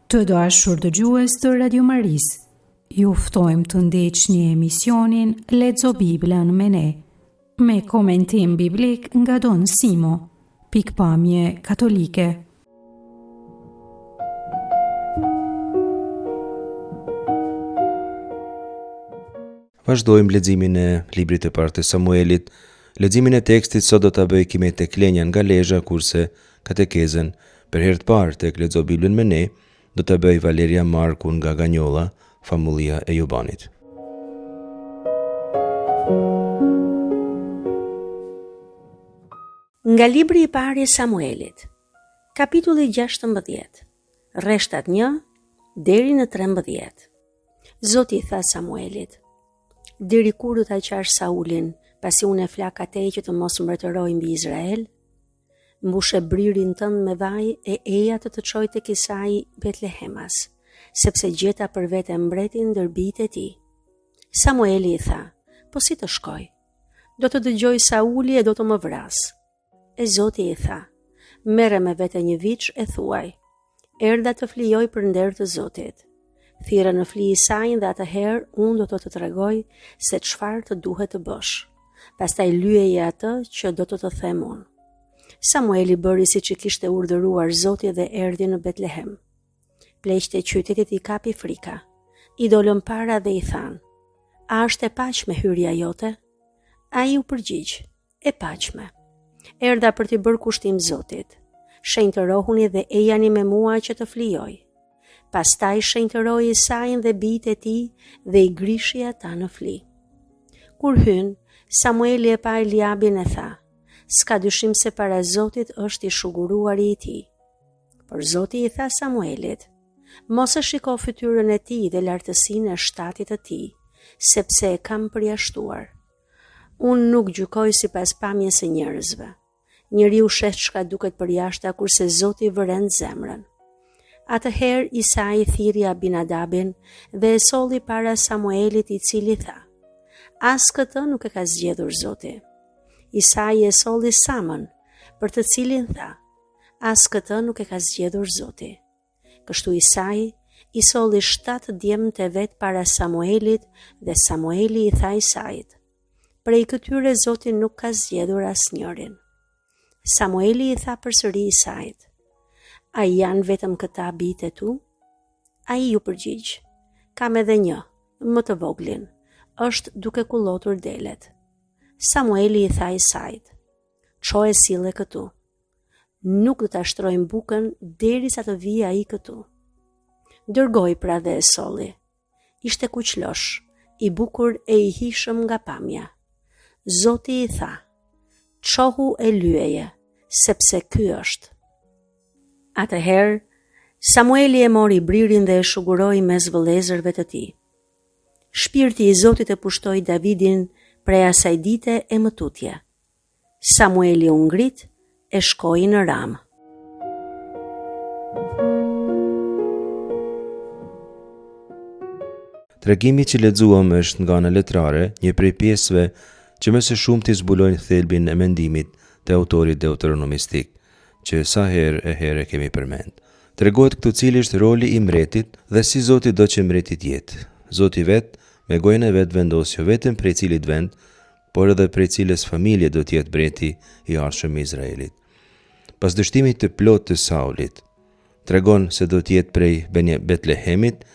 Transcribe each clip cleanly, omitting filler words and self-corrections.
Të dashur dëgjues të Radio Maris, ju ftojmë të ndjeqni emisionin Lexo Biblën me ne, me komentim biblik nga Don Simo, pikpamje katolike. Vazhdojmë leximin e librit të parë të Samuelit. Leximin e tekstit sot do ta bëj Kime tek Lenja nga Lezhë, kurse katekezën për herë të parë tek Lexo Biblën me ne do ta bëj Valeria Marku nga Ganjolla, famullia e Jobanit. Nga libri i parë i Samuelit, kapitulli 16, rreshtat 1 deri në 13. Zoti i tha Samuelit: "Deri kur do ta qash Saulin, pasi unë e flak atej që të mos mbretëroj mbi Izrael? Mbushe bririn tënd me vaj e eja të çoj tek Isai Betlehemas, sepse gjeta për vete mbretin ndër bijtë e tij." Samueli i tha: "Po si të shkoj? Do të dëgjoj Sauli e do të më vras." E Zoti i tha: "Merre me vete një viç e thuaj: erdha të flijoj për nder të Zotit. Thirrë në fli Isain dhe atëherë unë do të tregoj se çfarë të duhet të bësh. Pastaj lyeje atë që do të them unë." Samueli bëri siç i kishte urdhëruar Zoti dhe erdhi në Betlehem. Pleqtë e qytetit i kapi frika. I dolën para dhe i thanë: "A është e paqme hyrja jote?" Ai u përgjigj: "E paqme. Erdha për t'i bërë kushtim Zotit. Shenjtërohuni dhe ejani me mua që të flijoj." Pastaj shenjtëroi Isain dhe bijtë e tij dhe i grishi ata në fli. Kur hyn, Samueli e pa Eliabin e tha: "S'ka dyshim se para Zotit është i shuguruari i tij." Por Zoti i tha Samuelit: "Mos e shiko fytyrën e tij dhe lartësinë e shtatit të tij, sepse e kam përjashtuar. Unë nuk gjykoj sipas pamjes së njerëzve. Njeriu shes çka duket përjashta, kurse Zoti vëren zemrën." Atëherë Isai thirrri Abinadabin dhe e solli para Samuelit, i cili tha: "As këtë nuk e ka zgjedhur Zoti." Isai e solli Samën, për të cilin tha: "As këtë nuk e ka zgjedhur Zoti." Kështu Isai i solli 7 djemtë e vet para Samuelit dhe Samueli i tha Isait: "Prej këtyre Zoti nuk ka zgjedhur asnjërin." Samueli i tha përsëri Isait: "A janë vetëm këta bijtë e tu?" Ai ju përgjigj: "Kam edhe një, më të voglin, është duke kullotur delet." Samueli i tha Isait: "Ço e sille këtu. Nuk do ta shtrojmë bukën derisa të vijë ai këtu." Dërgoi pra dhe e solli. Ishte kuqlosh, i bukur e i hishëm nga pamja. Zoti i tha: "Çohu e lyeje, sepse ky është." Atëherë, Samueli e mori bririn dhe e shuguroi mes vëllezërve të tij. Shpirti i Zotit e pushtoi Davidin prej asaj dite e më tutje. Samueli u ngrit e shkoi në Ram. Tregimi që lexuam është nga ana letrare, një prej pjesëve që më së shumti zbulojnë thelbin e mendimit të autorit deuteronomistik, që sa herë e herë kemi përmend. Tregohet këtu cili është roli i mbretit dhe si Zoti do që mbreti të jetë. Zoti vet me gojën e vet vendos jo vetëm prej cilit vend, por edhe prej cilës familje do të jetë mbreti i arshëm i Izraelit. Pas dështimit të plotë të Saulit, tregon se do të jetë prej Betlehemit,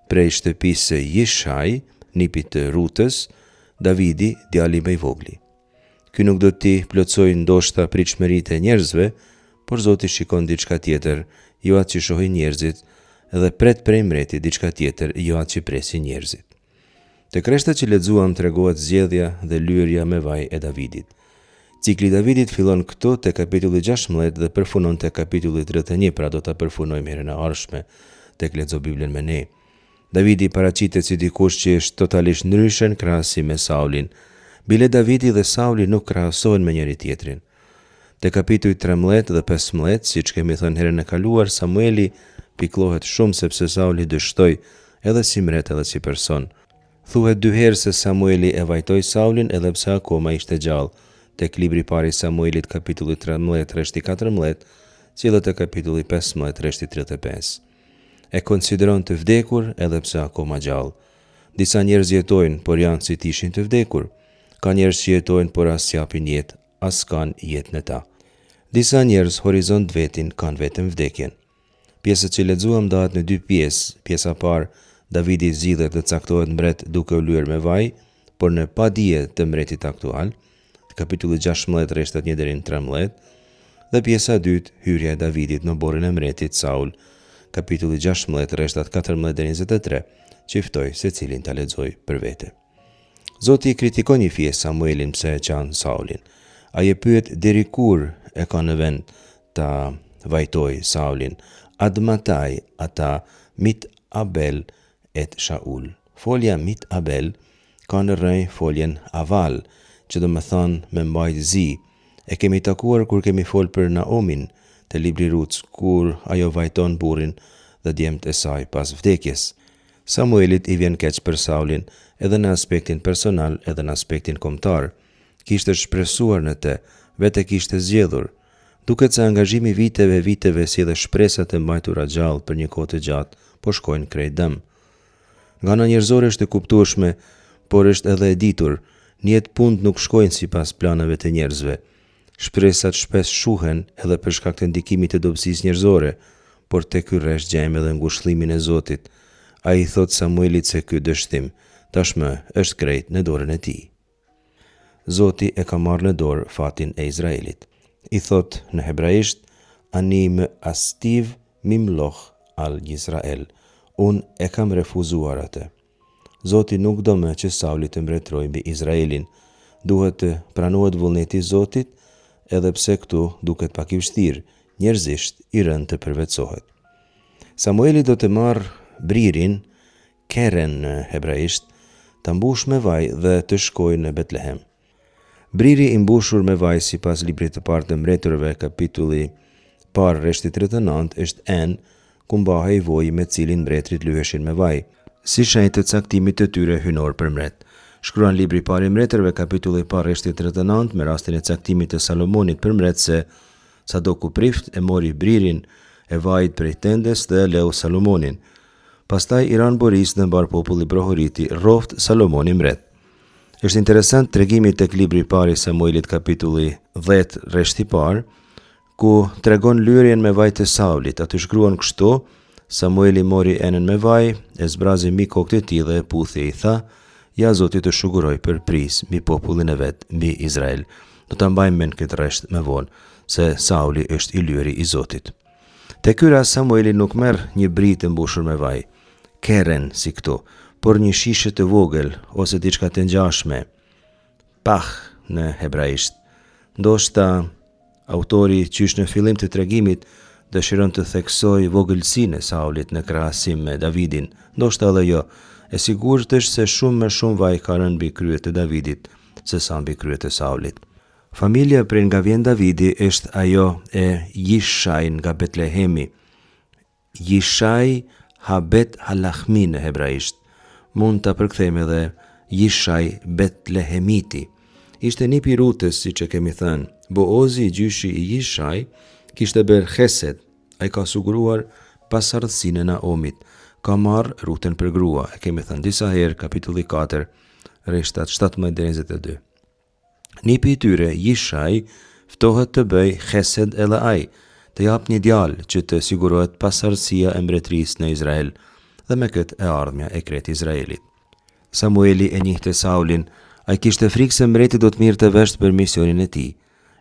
prej shtëpisë së Jishai, nipit të Rutës, Davidi, djali më i vogli. Ky nuk do t'i plotësojë ndoshta pritshmëritë e njerëzve, por Zoti shikon diçka tjetër, jo atë që shohin njerëzit, edhe pret prej mretit diçka tjetër, jo atë që presin njerëzit. Te kreshtat që lexuam tregohet zgjedhja dhe lyerja me vaj e Davidit. Cikli i Davidit fillon këtu te kapitulli 16 dhe përfunon te kapitulli 31, pra do ta përfunojmë herën e ardhshme tek Lexo Biblën me ne. Davidi paraqitet si dikush që është totalisht ndryshe në krahasim me Saulin. Bile Davidi dhe Sauli nuk krahasohen me njëri tjetrin. Te kapitulli 13 dhe 15, siç kemi thënë herën e kaluar, Samueli pikëllohet shumë sepse Sauli dështoi edhe si mbret edhe si person. Thuhet 2 herë se Samueli e vajtoi Saulin edhe pse akoma ishte gjallë. Tek libri i parë i Samuelit kapitulli 13 rreshti 14, si edhe te kapitulli 15 rreshti 35. E konsideron të vdekur edhe pse akoma gjallë. Disa njerëz jetojnë, por janë si të ishin të vdekur. Ka njerëz që jetojnë, por as japin jetë, as kanë jetë në ta. Disa njerëz horizont vetin kanë vetëm vdekjen. Pjesët që lexuam ndahet në dy pjesë. Pjesa parë, Davidi zgjidhet të caktohet mbret duke u lyer me vaj, por në padije të mbretit aktual, kapitulli 16 rreshtat 1 deri në 13, dhe pjesa e dytë, hyrja e Davidit në borrin e mbretit Saul, kapitulli 16 rreshtat 14 deri në 23, që i ftoi secilin ta lexojë për vete. Zoti i kritikon një fije Samuelin pse e qan Saulin. Ai e pyet deri kur e ka në vend ta vajtoj Saulin, admataj ata mit Abel et Shaul. Folja mit Abel ka në rrënjë foljen aval, që do më thonë me mbajt zi. E kemi takuar kur kemi fol për Naomin të libri Ruts, kur ajo vajton burrin dhe djemt e saj pas vdekjes. Samuelit i vjen keq për Saulin, edhe në aspektin personal, edhe në aspektin kombëtar. Kishte shpresuar në të, vete kishte zgjedhur. Duket se angazhimi viteve si dhe shpresat e mbajtura gjallë për një kohë të gjatë, po shkojnë krejt dëm. Nga ana njerëzore është e kuptueshme, por është edhe e ditur, njët punë nuk shkojnë sipas planeve të njerëzve. Shpresat shpesh shuhen edhe për shkak të ndikimit të dobësisë njerëzore, por te ky rresh gjejmë edhe ngushëllimin e Zotit. Ai i thot Samuelit se ky dështim tashmë është krejt në dorën e tij. Zoti e ka marrë në dorë fatin e Izraelit. I thot në hebraisht, ani më astiv mimloch al Izrael. Unë e kam refuzuar atë. Zoti nuk do më që Sauli të mbretërojë mbi Izraelin. Duhet të pranohet vullneti i Zotit, edhe pse këtu duket pak i vështirë, njerëzisht i rënd të përvetësohet. Samueli do të marrë bririn, keren në hebraisht, të mbush me vaj dhe të shkojë në Betlehem. Briri i mbushur me vaj sipas librit të parë të mbretërve, kapitulli parë rreshti 39, është en, ku mbahej voji me cilin mbretërit lyheshin me vaj, si shenjë të caktimit të tyre hynor për mbret. Shkruan libri i parë i mbretërve, kapitulli parë rreshti 39, me rastin e caktimit të Salomonit për mbret se Sadoku prift e mori bririn e vajit prej tendes dhe leu Salomonin. Pastaj Iran Boris dhe mbar populli brohoriti rroft Salomonin mbret. Është interesant tregimi tek libri i parë i Samuelit, kapitulli 10 rreshti parë, ku tregon lyerjen me vaj të Saulit. Aty shkruan kështu: Samueli mori enën me vaj, e zbrazi mbi kokët e tij dhe e puthi, i tha: Ja Zoti të shuguroj për pris mbi popullin e vet, mbi Izrael. Do ta mbajmë mend këtë rresht më vonë, se Sauli është i lyeri i Zotit. Te ky rast Samueli nuk merr një bri të mbushur me vaj, keren si këtu, por një shishe të vogël ose diçka të ngjashme, pah në hebraisht. Ndoshta autori qysh në fillim të tregimit dëshiron të theksoj vogëlsinë e Saulit në krahasim me Davidin. Ndoshta edhe jo, e sigurt është se shumë më shumë vaj ka rënë mbi kryet e Davidit se sa mbi kryet e Saulit. Familja prej nga vjen Davidi është ajo e Jishaj nga Betlehemi. Jishaj habet halachmi në hebraisht. Mund ta përkthejmë edhe Jishaj Betlehemiti. Ishte nipi i Rutës, siç e kemi thënë. Boozi, gjyshi i Jishaj, kishte bërë Chesed. Ai ka siguruar pasardhësinë e Naomit. Ka marrë Rutën për grua. E kemi thënë disa herë, kapitulli 4, rreshtat 17-22. Nipi i tyre, Jishaj, ftohet të bëj Chesed edhe ai, të jap një djalë që të sigurohet pasardhësia e mbretërisë në Izrael, dhe me këtë e ardhmja e krejt Izraelit. Samueli e njihte Saulin. Ai kishte frikë se mbreti do të mirte vesh për misionin e tij.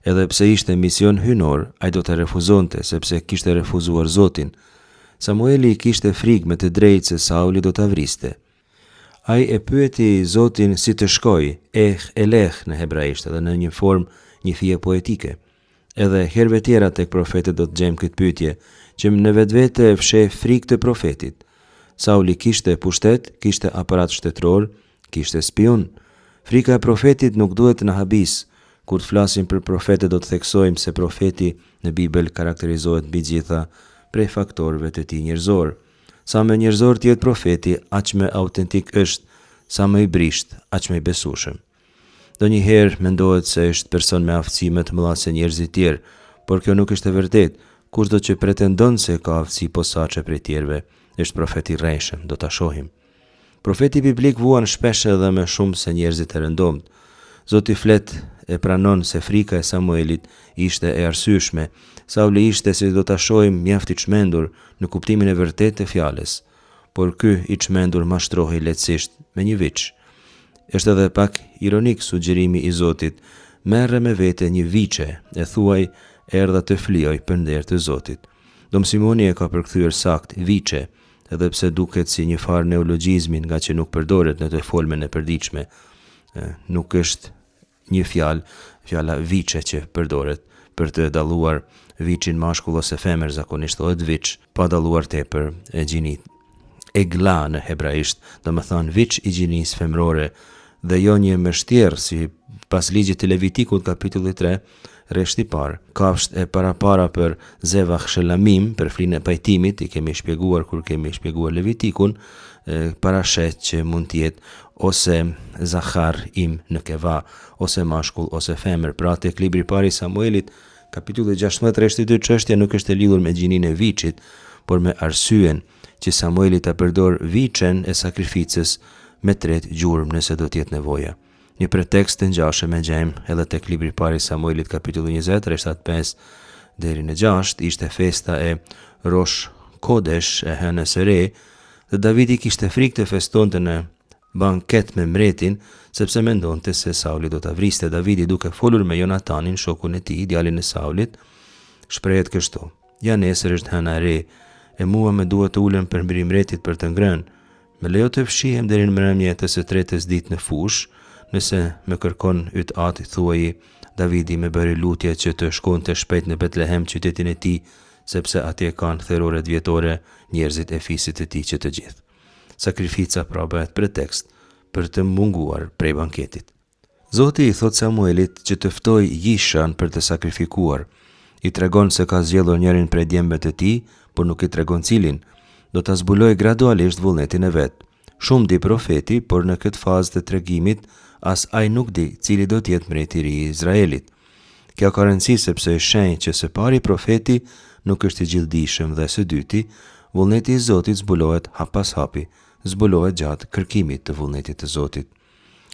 Edhe pse ishte mision hynor, ai do të refuzonte, sepse kishte refuzuar Zotin. Samueli kishte frikë me të drejtë se Sauli do ta vriste. Ai e pyeti Zotin si të shkoj, eleh në hebraisht, edhe në një formë një fije poetike. Edhe herëve tjera tek profetët do të gjejmë këtë pyetje, që në vetvete e fsheh frikë të profetit. Sauli kishte pushtet, kishte aparat shtetëror, kishte spion. Frika e profetit nuk duhet në habis. Kur të flasim për profetet do të theksojmë se profeti në Bibël karakterizohet mbi gjitha prej faktorëve të tij njerëzor. Sa më njerëzor të jetë profeti, aq më autentik është, sa më i brisht, aq më i besueshëm. Donjëherë mendohet se është person me aftësi më të mëdha se njerëzit tjerë, por kjo nuk është e vërtetë. Kushdo që pretendon se ka aftësi posaçe prej tjerëve, është profeti i rrejshëm, do ta shohim. Profeti biblik vuan shpesh edhe më shumë se njerëzit e rëndomt. Zoti flet e pranon se frika e Samuelit ishte e arsyeshme. Sauli ishte, si do ta shohim, mjaft i çmendur në kuptimin e vërtetë të fjalës, por ky i çmendur mashtrohej lehtësisht me një viç. Është edhe pak ironik sugjerimi i Zotit: merre me vete një viçe, e thuaj erdha të flijoj për nder të Zotit. Dom Simoni e ka përkthyer sakt viçe, edhe pse duket si një farë neologjizmi nga që nuk përdoret në të folmen e përditshme. Nuk është një fjala viçe që përdoret për të dalluar viçin mashkull ose femër, zakonisht thuhet viç, pa dalluar tepër e gjinit. Egla në hebraisht, do më thënë viç i gjinis femrore, dhe jo një mështjerë si pas ligjit të Levitikut kapitulli 3, rreshti parë. Kafsht e para për Zevach Shelamim, për flinë e pajtimit, i kemi shpjeguar kur kemi shpjeguar Levitikun, parashet që mund tjetë ose Zahar im në keva, ose mashkull, ose femër. Pra tek libri pari Samuelit, kapitulli 16, rreshti 2, çështja nuk është e lidhur me gjinin e viçit, por me arsyen që Samueli ta përdor viçen e sakrificës me tretë gjurmë nëse do t'jetë nevoja. Një pretekst të ngjashëm e gjejmë edhe tek libri pari Samuelit kapitulli 20, rreshtat 5 deri në 6, ishte festa e Rosh Kodesh e hënës së re, dhe Davidi kishte frikë të festonte në banket me mretin, sepse mendonte se Sauli do ta vriste. Davidi, duke folur me Jonatanin, shokun e tij, djalin e Saulit, shprehet kështu: ja nesër është hëna e re, e mua më duhet të ulem për mbi mretit për të ngrënë. Me lejo të fshihem deri në mbrëmje të së tretës ditë në fush, nëse më kërkon yt atë, thuaji. Davidi më bëri lutje që të shkonte shpejt në Betlehem, qytetin e tij, sepse atje kanë theroret vjetore njerëzit e fisit të tij që të gjithë. Sakrifica pra bëhet pretekst për të munguar prej banketit. Zoti i thot Samuelit që të ftoj Jishan për të sakrifikuar. I tregon se ka zgjedhur njërin prej djembet e tij, por nuk i tregon cilin. Do ta zbuloj gradualisht vullnetin e vet. Shumë di profeti, por në këtë fazë të tregimit as ai nuk di cili do të jetë mbreti i ri i Izraelit. Kjo ka rëndësi sepse është shenjë që së pari profeti nuk është i gjildishëm dhe së dyti vullneti i Zotit zbulohet hap pas hapi, zbulohet gjatë kërkimit të vullnetit të Zotit.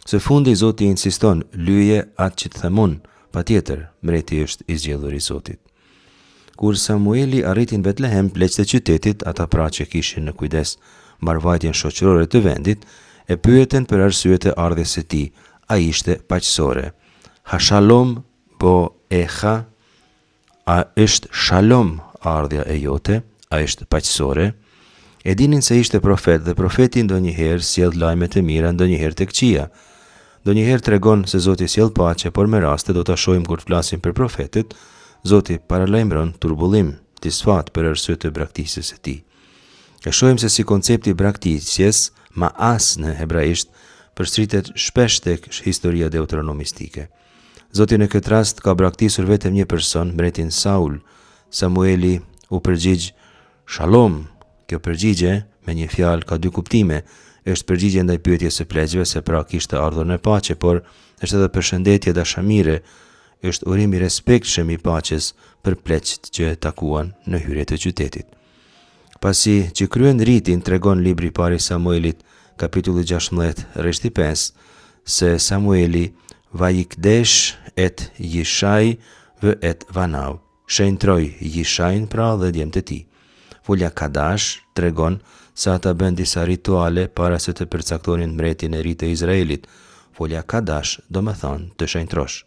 Së fundi Zoti insiston, lyje atë që të them unë, patjetër mbreti është i zgjedhur i Zotit. Kur Samueli arriti në Betlehem, pleqët e qytetit, ata pra që kishin në kujdes mbarvajtjen shoqërore të vendit, e pyeten për arsyet e ardhjes së tij. Ai ishte paqësore. Ha shalom bo eha, a është shalom ardhja e jote, a është paqësore? E dinin se ishte profet, dhe profeti ndonjëherë sjell lajme të mira, ndonjëherë të këqija. Ndonjëherë tregon se Zoti sjell paqe, por me raste do ta shohim kur të flasim për profetit, Zoti paralajmëron turbullim, disfat për arsye të braktisjes së tij. E shohim se si koncepti braktisjes, maas në hebraisht, përshtritet shpesh tek historia deuteronomistike. Zoti në këtë rast ka braktisur vetëm një person, mbretin Saul. Samueli u përgjigj shalom. Kjo përgjigje me një fjalë ka dy kuptime. Është përgjigje ndaj pyetjes së pleqëve, se pra kishte ardhur në paqe, por është edhe përshëndetje dashamire, është urim i respektshëm i paqes për pleqët që e takuan në hyrje të qytetit. Pasi që kryen ritin, tregon libri pari Samuelit, kapitulli 16, rreshti 5, se Samueli vajikdesh et Jishaj vë et Vanau, shenjtroi Jishajn pra dhe djemtë e tij. Folja Kadash tregon se ata bën disa rituale para se të përcaktonin mbretin e ri të Izraelit. Folja Kadash do më thonë të shenjtrosh.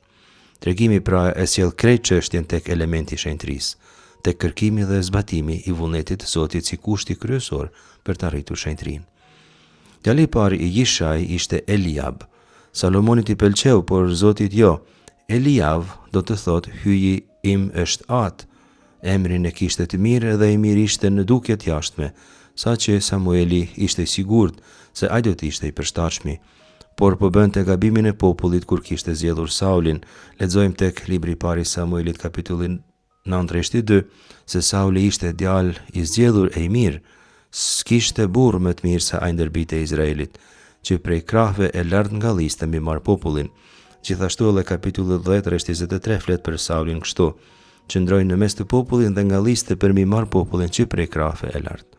Tregimi pra e sjell krejt çështjen tek elementi i shenjtrisë, tek kërkimi dhe zbatimi i vullnetit të Zotit si kushti kryesor për të arritur shenjtrinë. Djali i parë i Jishaj ishte Eliab. Salomonit i pëlqeu, por Zotit jo. Eliab do të thot hyji im është atë. Emrin e kishte të mirë dhe i mirë ishte në dukjet jashtme, saqë Samueli ishte i sigurt se ai do të ishte i përshtatshmi. Por po bënte gabimin e popullit kur kishte zgjedhur Saulin. Lexojmë tek libri i parë i Samuelit kapitullin 9 rreshti 2 se Sauli ishte djalë i zgjedhur e i mirë. S'kishte burr më të mirë se ai ndër bijtë e Izraelit, që prej krahëve e lartë ngalliste mbi marr popullin. Gjithashtu edhe kapitulli 10 rreshti 23 flet për Saulin kështu: qëndroi në mes të popullit dhe ngalliste për mbi marr popullin që prej krahëve e lartë.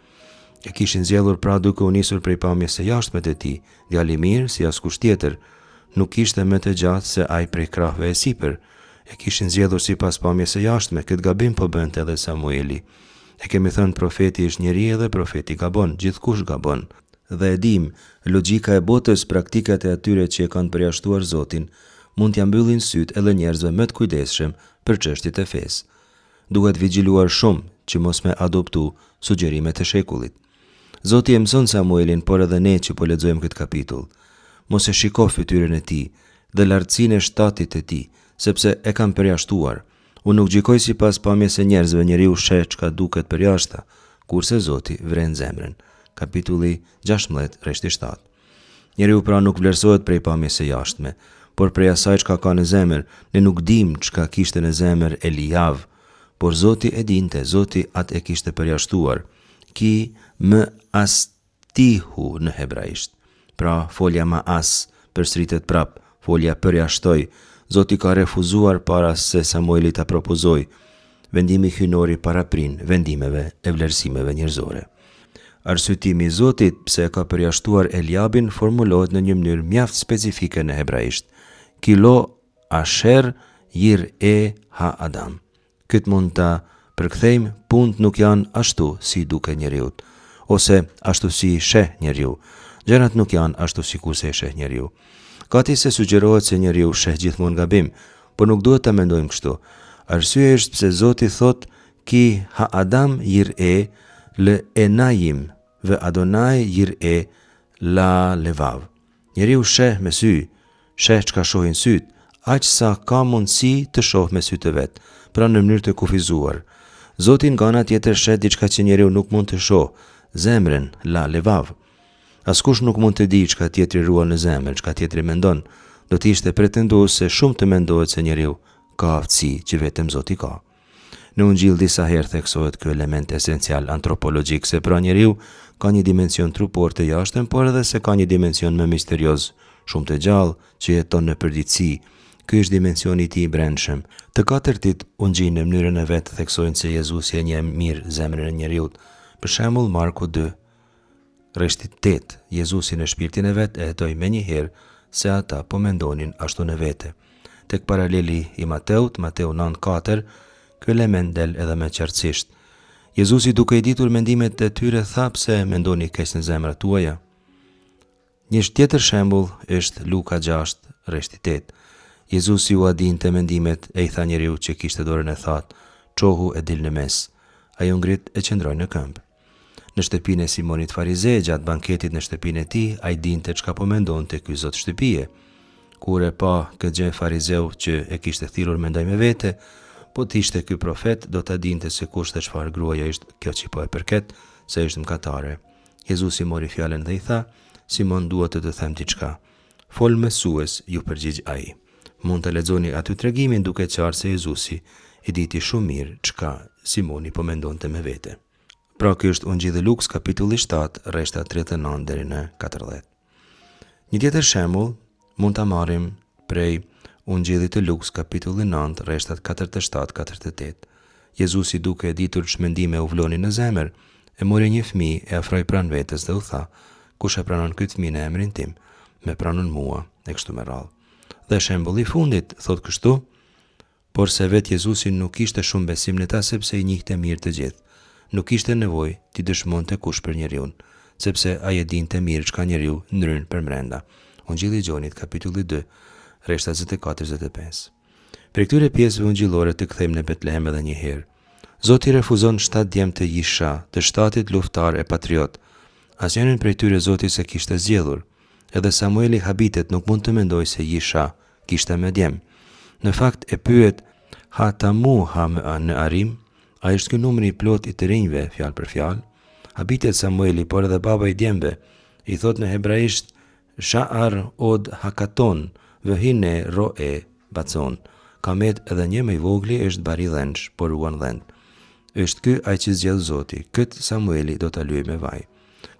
E kishin zgjedhur pra duke u nisur prej pamjes së jashtme të tij, djali i mirë si askush tjetër, nuk ishte më të gjatë se ai prej krahëve e sipër. E kishin zgjedhur sipas pamjes së jashtme, këtë gabim po bënte edhe Samueli. E kemi thënë profeti është njeri edhe profeti gabon, gjithkush gabon. Dhe e dim, logjika e botës, praktikat e atyre që e kanë përjashtuar Zotin, mund t'ja mbyllin syt edhe njerëzve më të kujdesshëm për çështjet e fesë. Duhet vigjiluar shumë që mos me adoptu sugjerimet e shekullit. Zoti e mëson Samuelin, por edhe ne që po lexojmë këtë kapitull. Mos e shiko fytyrën e tij dhe lartësinë e shtatit të tij, sepse e kanë përjashtuar. Unë nuk gjykoj sipas pamjes së njerëzve, njeriu sheh çka duket përjashta, kurse Zoti vren zemrën. Kapitulli 16, rreshti 7. Njeriu pra nuk vlerësohet prej pamjes së jashtme, por prej asaj çka ka në zemër. Ne nuk dim çka kishte në zemër Eliav, por Zoti e dinte, Zoti atë e kishte përjashtuar. Ki më astihu në hebraisht. Pra folja ma as përsëritet prap, folja përjashtoi. Zoti ka refuzuar para se Samueli ta propozoj. Vendimi hyjnori paraprin vendimeve e vlerësimeve njerëzore. Arsyetimi i Zotit pse e ka përjashtuar Eliabin formulohet në një mënyrë mjaft specifike në hebraisht. Kilo asher yir e ha Adam. Këtë mund ta përkthejmë, punët nuk janë ashtu si duke njeriut, ose ashtu si sheh njeriu. Gjërat nuk janë ashtu si kurse e sheh njeriu. Gati se sugjerohet se njeriu sheh gjithmonë gabim, por nuk duhet ta mendojmë kështu. Arsyeja është pse Zoti thot ki ha Adam yir e le enayim ve Adonai yir e la levav. Njeriu sheh me sy, sheh çka shohin syt, aq sa ka mundësi të shoh me sytë e vet, pra në mënyrë të kufizuar. Zoti nga ana tjetër sheh diçka që njeriu nuk mund të shoh, zemrën, la levav. Askush nuk mund të di çka tjetri ruan në zemër, çka tjetri mendon. Do të ishte pretenduese shumë të mendohet se njeriu ka aftësi që vetëm Zoti ka. Në Ungjil disa herë theksohet ky element esencial antropologjik, se pra njeriu ka një dimension trupor të jashtëm, por edhe se ka një dimension më misterioz, shumë të gjallë, që jeton në përditësi. Ky është dimensioni i tij i brendshëm. Të katërtit ungjij në mënyrën e vet theksojnë se Jezusi e njeh mirë zemrën e njeriu. Për shembull Marku 2, rreshti 8, Jezusi në shpirtin e vet e hetoi menjëherë se ata po mendonin ashtu në vete. Tek paraleli i Mateut, Mateu 9:4, ky element del edhe më qartësisht. Jezusi duke I ditur mendimet e tyre tha, pse mendoni keq në zemrat tuaja? Një tjetër shembull është Luka 6, rreshti 8. Jezusi u adinte mendimet e I tha njeriu që kishte dorën e thatë, çohu e dil në mes. Ai u ngrit e qëndroi në këmbë. Në shtëpinë e Simonit farizej, gjatë banketit në shtëpinë e tij, ai dinte çka po mendonte ky zot shtëpie. Kur e pa këtë gjë farizeu që e kishte thirrur mendoj me vete, po të ishte ky profet, do ta dinte se kush dhe çfarë gruaja ishte kjo që po e përket, se ishte mëkatare. Jezusi mori fjalën dhe I tha, Simon, dua të them diçka. Fol mësues, ju përgjigj ai. Mund të lexoni aty tregimin duke qartë se Jezusi I diti shumë mirë çka Simoni po mendonte me vete. Pra ky është Ungjilli Luks, kapitulli 7, rreshta 39 deri në 40. Një tjetër shembull mund ta marrim prej Ungjillit të Luks, kapitulli 9, rreshtat 47-48. Jezusi duke e ditur ç'mendime u vloni në zemër, e mori një fëmijë e afroi pranë vetes dhe u tha, kush e pranon këtë fëmijë në emrin tim, me pranon mua, e kështu me radhë. Dhe shembulli I fundit thot kështu, por se vet Jezusi nuk kishte shumë besim në ta sepse I njihte mirë të gjithë. Nuk kishte nevojë t'i dëshmonte kush për njeriu, sepse ai e dinte mirë çka njeriu ndryn përbrenda. Ungjilli I Gjonit, kapitulli 2, rreshta 24-25. Për këtyre pjesëve ungjillore të kthejmë në Betlehem edhe një herë. Zoti refuzon 7 djemë të Jisha, të shtatit luftar e patriot. Asnjërin prej tyre Zoti se kishte zgjedhur. Edhe Samueli habitet nuk mund të mendoj se Jisha kishte me djem. Në fakt e pyet ha tamu ha në arim, a është ky numri I plot I të rinjve, fjalë për fjalë? Habitet Samueli, por edhe baba I djemve, I thot në hebraisht Sha'ar od hakaton, vëhine ro e bacon. Kamet edhe një më I vogli është bari dhensh, por ruan dhend. Është ky ai që zgjedh Zoti, kët Samueli do ta lyej me vaj.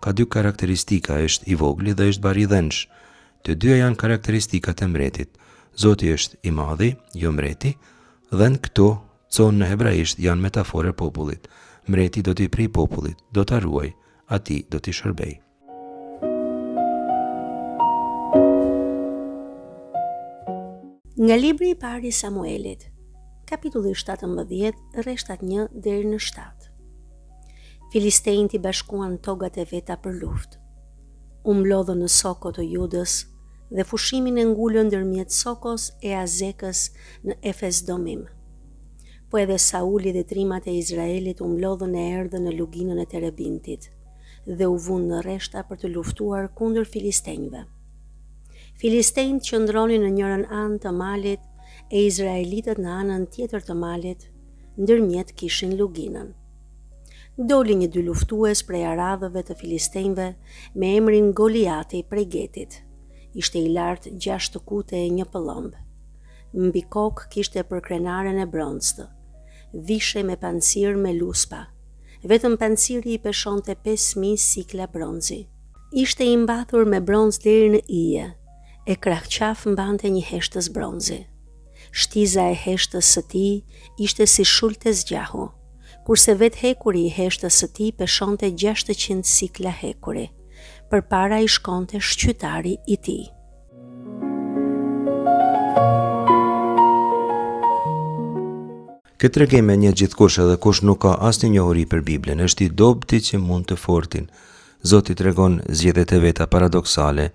Ka dy karakteristika, është I vogli dhe është bari dhensh. Të dyja janë karakteristikat e mbretit. Zoti është I madhi, jo mbreti, dhe në këto conë në hebraisht janë metafore popullit. Mbreti do t'i prij popullit, do ta ruaj, ati do t'i shërbej. Nga libri i parë i Samuelit, kapitulli 17, rreshtat 1 deri në 7. Filistejnët i bashkuan togat e veta për luftë. U mlodhën në Soko të Judës dhe fushimin e ngullën ndërmjet Sokos e Azekës në Efes-Domim. Po edhe Sauli dhe trimat e Izraelit u mlodhën e erdhën në luginën e Terebintit dhe u vunë në rreshta për të luftuar kundër filistejnëve. Filistejnët qëndronin në njërën anë të malit e izraelitët në anën tjetër të malit, ndërmjet kishin luginën. Doli një dy luftues prej aradhëve të filistejnëve me emrin Goliati prej Getit. Ishte i lartë 6 kute e 1 pëllëmb. Mbi kokë kishte përkrenaren e bronztë. Vishe me pancir me luspa. Vetëm panciri i peshonte 5.000 sikla bronzi. Ishte i mbathur me bronz deri në ije. E krahqaf mbante një heshtës bronzi. Shtiza e heshtës së tij ishte si shulte zgjahu, kurse vetë hekuri i heshtës së tij peshonte 600 sikla hekuri. Përpara i shkonte shqytari i tij. Këtë tregim e një gjithkush edhe kush nuk ka asnjë njohuri për Biblën, është i dobti që mund të fortin. Zoti tregon zgjedhjet e veta paradoksale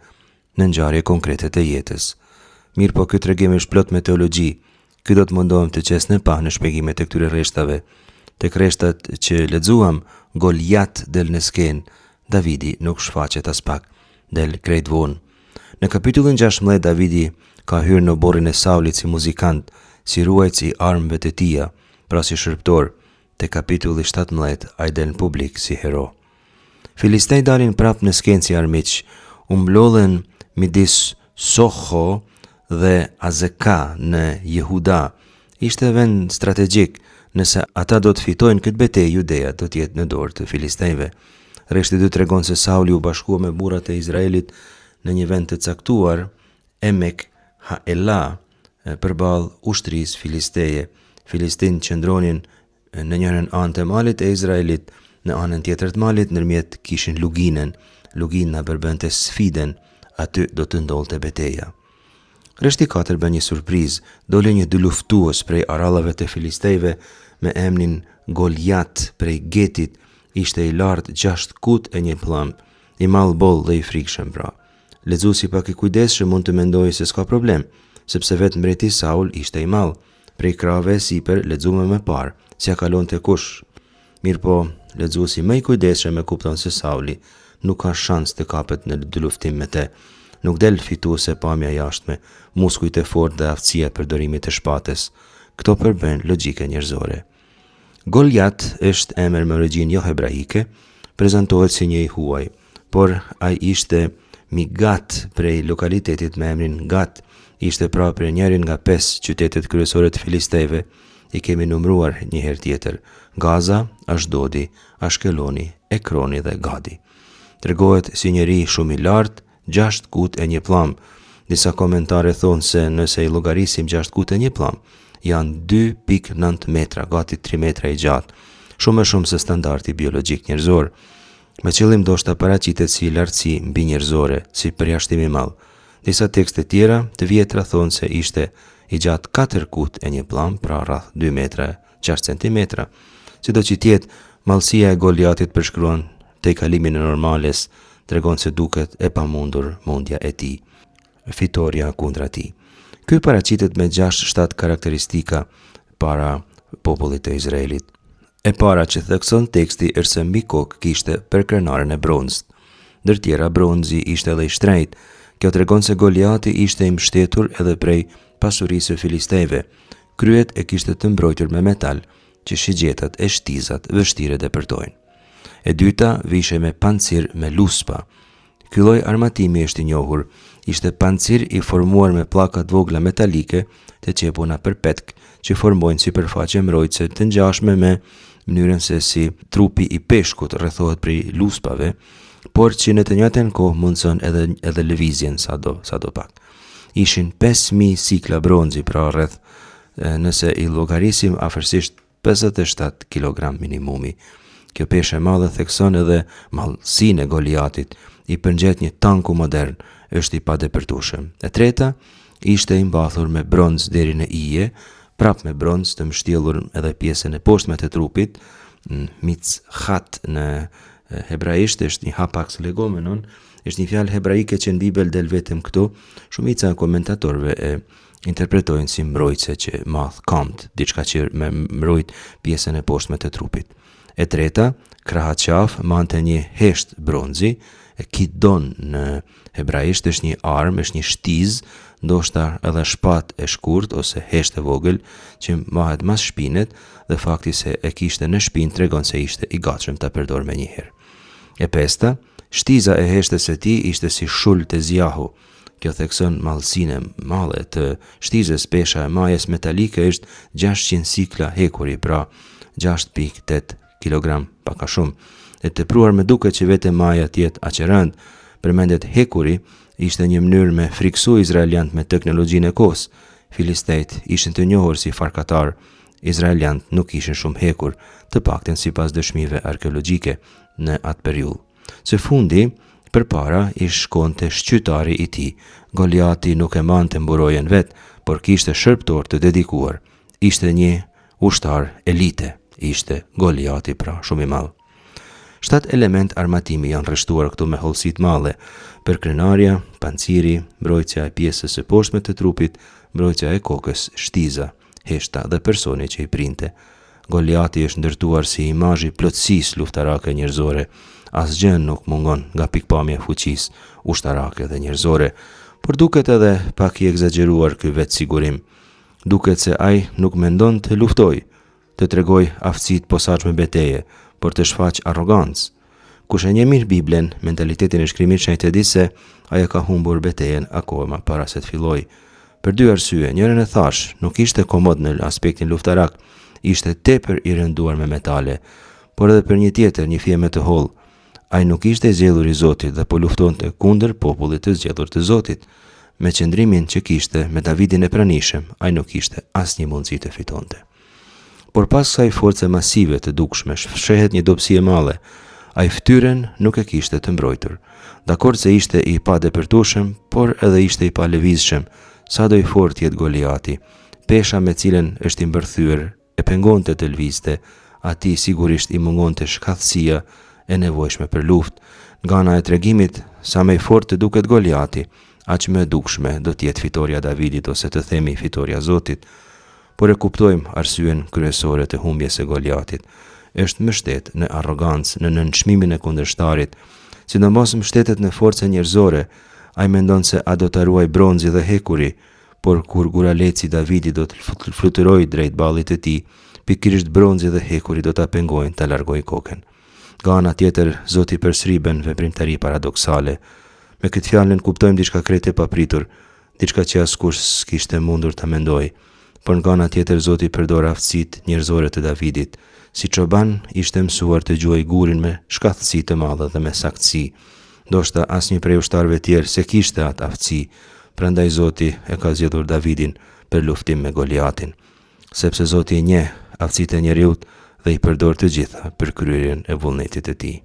në ngjarje konkrete të jetës. Mirë po këtë tregim është plot me teologji. Ky do të mundohem të qes në pa në shpjegimet e këtyre rreshtave. Tek rreshtat që lexuam, Goliat del në skenë, Davidi nuk shfaqet as pak, del krejt vonë. Në kapitullin 16 Davidi ka hyrë në borrin e Saulit si muzikant, si ruajtës i armëve të tija, pra si shërptor. Te kapitulli 17 ai del në publik si hero. Filistej dalin prap në skenë si armiq, u mblodhen midis Soho dhe Azeka në Jehuda. Ishte vend strategjik, nëse ata do të fitojnë këtë betejë, Judeja do të jetë në dorë të filistejve. Rreshti 2 tregon se Sauli u bashkua me burrat e Izraelit në një vend të caktuar, Emek Haela, përballë ushtrisë filisteje. Filistinët qëndronin në njërin anë të malit e Izraelit, në anën tjetër të malit ndërmjet kishin luginën. Lugina përbënte sfiden, aty do të ndodhte betejë. Rreshti 4 bën një surprizë, doli një dy luftues prej arallave të filistejve me emrin Goliat prej Getit, ishte i lartë 6 kut e 1 pëllëmb, i mall boll dhe i frikshëm pra. Lexuesi pak i kujdesshëm mund të mendojë se s'ka problem, sepse vetë mbreti Saul ishte i mall. Prej krave sipër lexuam më parë, si ja kalonte kush. Mirpo, lexuesi më i kujdesshëm e kupton se Sauli nuk ka shans të kapet në dy luftim me te. Nuk del fituese pamja jashtme, muskujt e fortë dhe aftësia e përdorimit të shpatës. Këto përbën logjike njerëzore. Goliat është emër me origjinë jo hebraike, prezantohet si një i huaj, por ai ishte Migat prej lokalitetit me emrin Gat, ishte pra për njërin nga 5 qytetet kryesore të filistejve, i kemi numruar një herë tjetër: Gaza, Ashdodi, Ashkeloni, Ekroni dhe Gadi. Tregohet si njëri shumë i lartë, 6 kut e 1 pëllëmb. Disa komentare thonë se nëse i llogarisim 6 kut e 1 pëllëmb, janë 2.9 metra, gati 3 metra i gjatë, shumë më shumë se standardi biologjik njerëzor. Me qëllim ndoshta paraqitet si lartësi mbi njerëzore, si përjashtim i madh. Disa tekste tjera të vjetra thonë se ishte i gjatë 4 kut e 1 pëllëmb, pra rreth 2 metra 6 centimetra. Sido që tjetë, mallësia e Goliatit përshkruan te kalimin e normales, tregon se duket e pamundur mundja e tij, fitoria kundra tij. Ky paraqitet me 6-7 karakteristika para popullit të Izraelit. E para që thekson teksti është se mbi kokë kishte përkrenaren e bronzit. Ndër tjera, bronzi ishte edhe i shtrejt. Kjo tregon se Goliati ishte i mbështetur edhe prej pasurisë së filistejve. Kryet e kishte të mbrojtur me metal, që shigjetat e shtizat vështire depërtojnë. E dyta, vishe me pancir me luspa. Ky lloj armatimi është i njohur, ishte pancir i formuar me pllaka të vogla metalike të qepuna për petk, që formojnë sipërfaqe mbrojtëse të ngjashme me mënyrën se si trupi i peshkut rrethohet prej luspave, por që në të njëjtën kohë mundson edhe lëvizjen sado pak. Ishin 5.000 sikla bronzi, pra rreth, nëse i llogarisim, afërsisht 57 kg minimumi. Kjo peshë e madhe thekson edhe mallësinë e Goliatit, i përngjet një tanku modern, është i padepërtueshëm. E treta ishte i mbathur me bronz deri në ije, prap me bronz të mbështjellur edhe pjesën e poshtme të trupit, mitzhat në hebraisht është një hapax legomenon, është një fjalë hebraike që në Bibël del vetëm këtu. Shumica e komentatorëve e interpretojnë si mbrojtëse që madh kamt, diçka që me mbrojt pjesën e poshtme të trupit. E treta, kraha qaf mante një hesht bronzi, e kidon në hebraisht është një armë, është një shtiz, ndoshta edhe shpat e shkurt ose hesht e vogël që mahet mas shpinet dhe fakti se e kishte në shpinë tregon se ishte i gatshëm ta përdor më njëherë. E pesta, shtiza e heshtes së tij ishte si shull të zjahu. Kjo thekson mallësinë e madhe të shtizës. Pesha e majës metalike është 600 sikla hekuri, pra 6.8 kg paka shumë. E tepruar me duket që vete maja tjetë aq e rëndë, përmendet hekuri ishte një mënyrë me friksu izraeliant me teknologjinë e kohës. Filistejt ishin të njohur si farkatar, izraeliant nuk ishin shumë hekur, të paktën sipas dëshmive arkeologjike në atë periudhë. Së fundi, përpara i shkonte shqytari i tij. Goliati nuk e mante mburojen vet, por kishte shërptor të dedikuar. Ishte një ushtar elite, ishte Goliati, pra shumë i madh. 7 element armatimi janë rreshtuar këtu me hollësi të madhe: përkrenarja, panciri, mbrojtja e pjesës së poshtme të trupit, mbrojtja e kokës, shtiza, heshta dhe personi që i printe. Goliati është ndërtuar si imazh i plotësisë luftarake njerëzore. Asgjë nuk mungon nga pikpamja e fuqisë ushtarake dhe njerëzore, por duket edhe pak i egzageruar ky vetë sigurim. Duket se ai nuk mendon të luftoj, të tregoj aftësitë posaçme beteje, por të shfaq arrogancë. Kush e njeh mirë Biblen, mentalitetin e shkrimit shenjtë e di se ai ka humbur betejën akoma para se të fillojë. Për 2 arsye. Njërin e thash, nuk ishte komod në aspektin luftarak, ishte tepër i rënduar me metale, por edhe për një tjetër, një fjeme të hollë. Ai nuk ishte i zgjedhur i Zotit dhe po luftonte kundër popullit të zgjedhur të Zotit. Me qëndrimin që kishte me Davidin e pranishëm, ai nuk kishte asnjë mundësi të fitonte. Por pas kësaj force masive të dukshme, fshehet një dobësi e madhe. Ai fytyrën nuk e kishte të mbrojtur. Dakord se ishte i padepërtueshëm, por edhe ishte i palëvizshëm. Sado i fortë jetë Goliati, pesha me cilën është i mbërthyer e pengonte të lvizte, atij sigurisht i mungonte shkathësia e nevojshme për luftë. Nga ana e tregimit, sa më i fortë duket Goliati, aq më e dukshme do të jetë fitoria Davidit, ose të themi fitoria Zotit. Por e kuptojmë arsyen kryesore të humbjes së Goliatit. Është mbështet në arrogancë, në nënçmimin e kundërshtarit, sidomos mbështetet në forca njerëzore. Ai mendon se a do ta ruaj bronzi dhe hekuri, por kur guraleci Davidi do të fluturojë drejt ballit të tij, pikërisht bronzi dhe hekuri do ta pengojnë ta largojë kokën. Nga ana tjetër, Zoti përsëriben veprimtari paradoksale. Me këtë fjalën kuptojmë diçka krejt e papritur, diçka që askush s'kishte mundur ta mendojë. Por nga ana tjetër, Zoti përdor aftësitë njerëzore të Davidit. Si çoban ishte mësuar të gjuajë gurin me shkathësi të madhe dhe me saktësi. Ndoshta asnjë prej ushtarëve tjerë se kishte atë aftësi, prandaj Zoti e ka zgjedhur Davidin për luftim me Goliatin, sepse Zoti e njeh aftësitë e njeriut dhe i përdor të gjitha për kryerjen e vullnetit të tij.